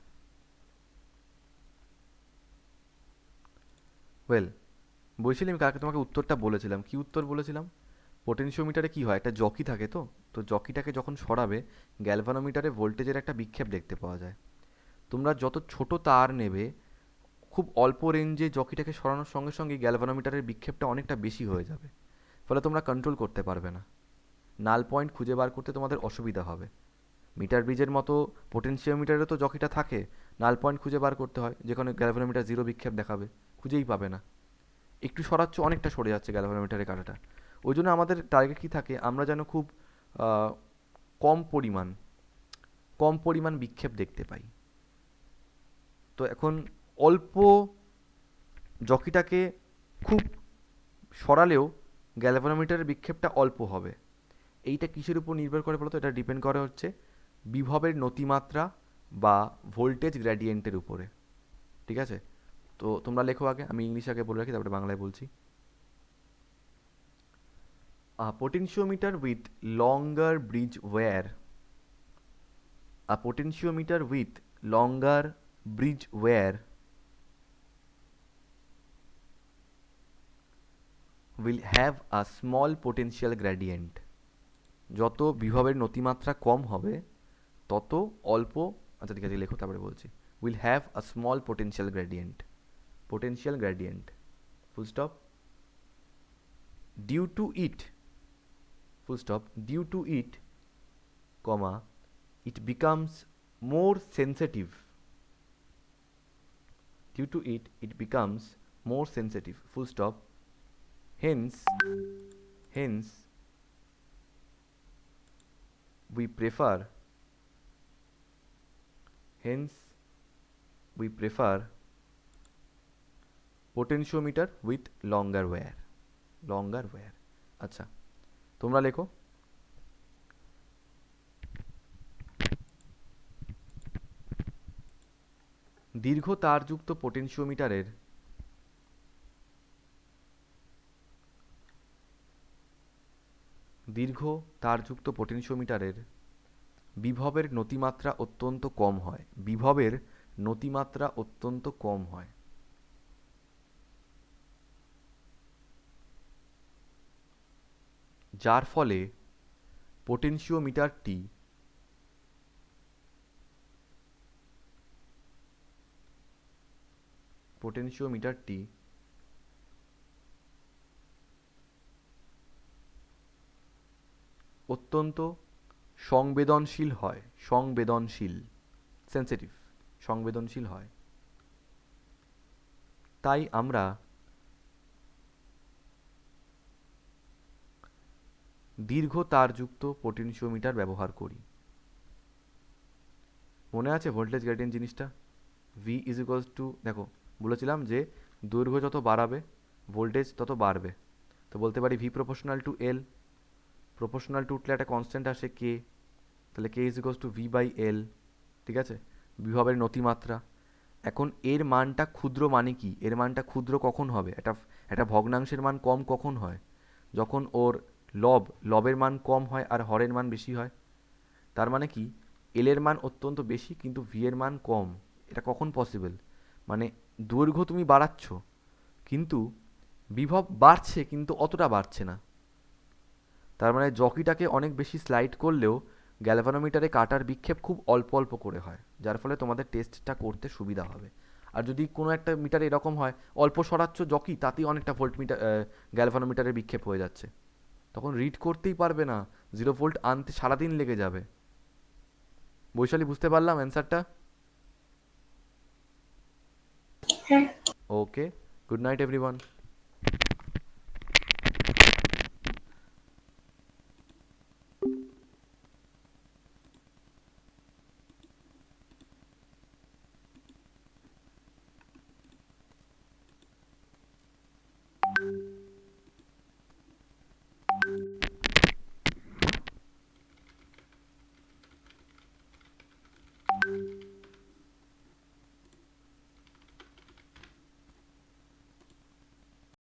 Well, বলছিলাম আমি কালকে তোমাকে উত্তরটা বলেছিলাম, কি উত্তর বলেছিলাম? পোটেনশিওমিটারে কি হয়, একটা জকি থাকে, তো তো জকিটাকে যখন সরাবে গ্যালভানোমিটারে ভোল্টেজের একটা বিক্ষেপ দেখতে পাওয়া যায়। তোমরা যত ছোট তার নেবে, খুব অল্প রেঞ্জে জকিটাকে সরানোর সঙ্গে সঙ্গে গ্যালভানোমিটারের বিক্ষেপটা অনেকটা বেশি হয়ে যাবে, ফলে তোমরা কন্ট্রোল করতে পারবে না, নাল পয়েন্ট খুঁজে বার করতে তোমাদের অসুবিধা হবে। মিটার ব্রিজের মতো পোটেনশিওমিটারে তো জকিটা থাকে, নাল পয়েন্ট খুঁজে বার করতে হয়, যেখানে গ্যালভানোমিটার জিরো বিক্ষেপ দেখাবে, খুঁজেই পাবে না, একটু সরাচ্ছ অনেকটা সরে যাচ্ছে গ্যালভানোমিটারের কাঁটাটা। ওই জন্য আমাদের টার্গেট কী থাকে, আমরা যেন খুব আহ, কম পরিমাণ কম পরিমাণ বিক্ষেপ দেখতে পাই। তো এখন অল্প জকিটাকে খুব সরালেও গ্যালভানোমিটারের বিক্ষেপটা অল্প হবে। এইটা কিসের উপর নির্ভর করে বলো তো? এটা ডিপেন্ড করে হচ্ছে বিভবের নতিমাত্রা বা ভোল্টেজ গ্র্যাডিয়েন্টের উপরে, ঠিক আছে? তো তোমরা লেখো আগে, আমি ইংলিশ আগে বলে রাখি, তারপরে বাংলায় বলছি। Potentiometer with longer bridge wear. A potentiometer with longer bridge wear will have a small potential gradient. যত বিভবের নতিমাত্রা কম হবে তত অল্প, আচ্ছা ঠিক আছে লেখো তারপরে বলছি। will have a small potential gradient. Potential gradient, full stop. Due to it, full stop, due to it, comma, it becomes more sensitive. Due to it, it becomes more sensitive, full stop. Hence, we prefer potentiometer with longer wear. আচ্ছা, তোমরা লেখো। দীর্ঘ তারযুক্ত পোটেনশিওমিটারের বিভবের নতিমাত্রা অত্যন্ত কম হয়। বিভবের নতিমাত্রা অত্যন্ত কম হয়। যার ফলে পোটেনশিওমিটারটি অত্যন্ত সংবেদনশীল হয়, সংবেদনশীল হয়। তাই আমরা দীর্ঘ তারযুক্ত পোটেনশিওমিটার ব্যবহার করি। মনে আছে ভোল্টেজ গ্রেডিয়েন্ট জিনিসটা? ভি ইজ ইকুয়ালস টু, দেখো বলেছিলাম যে দৈর্ঘ্য যত বাড়াবে ভোল্টেজ তত বাড়বে। তো বলতে পারি V proportional to L, proportional to উঠলে একটা কনস্ট্যান্ট আসে কে, তাহলে K is equals to V by L, ঠিক আছে, বিভবের নতিমাত্রা। এখন এর মানটা ক্ষুদ্র মানে কি? এর মানটা ক্ষুদ্র কখন হবে? একটা ভগ্নাংশের মান কম কখন হয়? যখন ওর লবের মান কম হয় আর হরের মান বেশি হয়। তার মানে কি, এল এর মান অত্যন্ত বেশি কিন্তু ভি এর মান কম। এটা কখন পসিবল? মানে দৈর্ঘ্য তুমি বাড়াচ্ছ কিন্তু বিভব বাড়ছে কিন্তু অতটা বাড়ছে না। তার মানে জকিটাকে অনেক বেশি স্লাইড করলেও গ্যালভানোমিটারে কাটার বিক্ষেপ খুব অল্প অল্প করে হয়, যার ফলে তোমাদের টেস্টটা করতে সুবিধা হবে। আর যদি কোনো একটা মিটার এরকম হয় অল্প সরাচ্ছ জকি, তাতেই অনেকটা গ্যালভানোমিটারের বিক্ষেপ হয়ে যাচ্ছে, তখন রিড করতেই পারবে না, 0 ভোল্ট আনতে সারাদিন লেগে যাবে। বৈশালী, বুঝতে পারলাম অ্যান্সারটা? হ্যাঁ। ওকে, গুড নাইট এভরিওয়ান।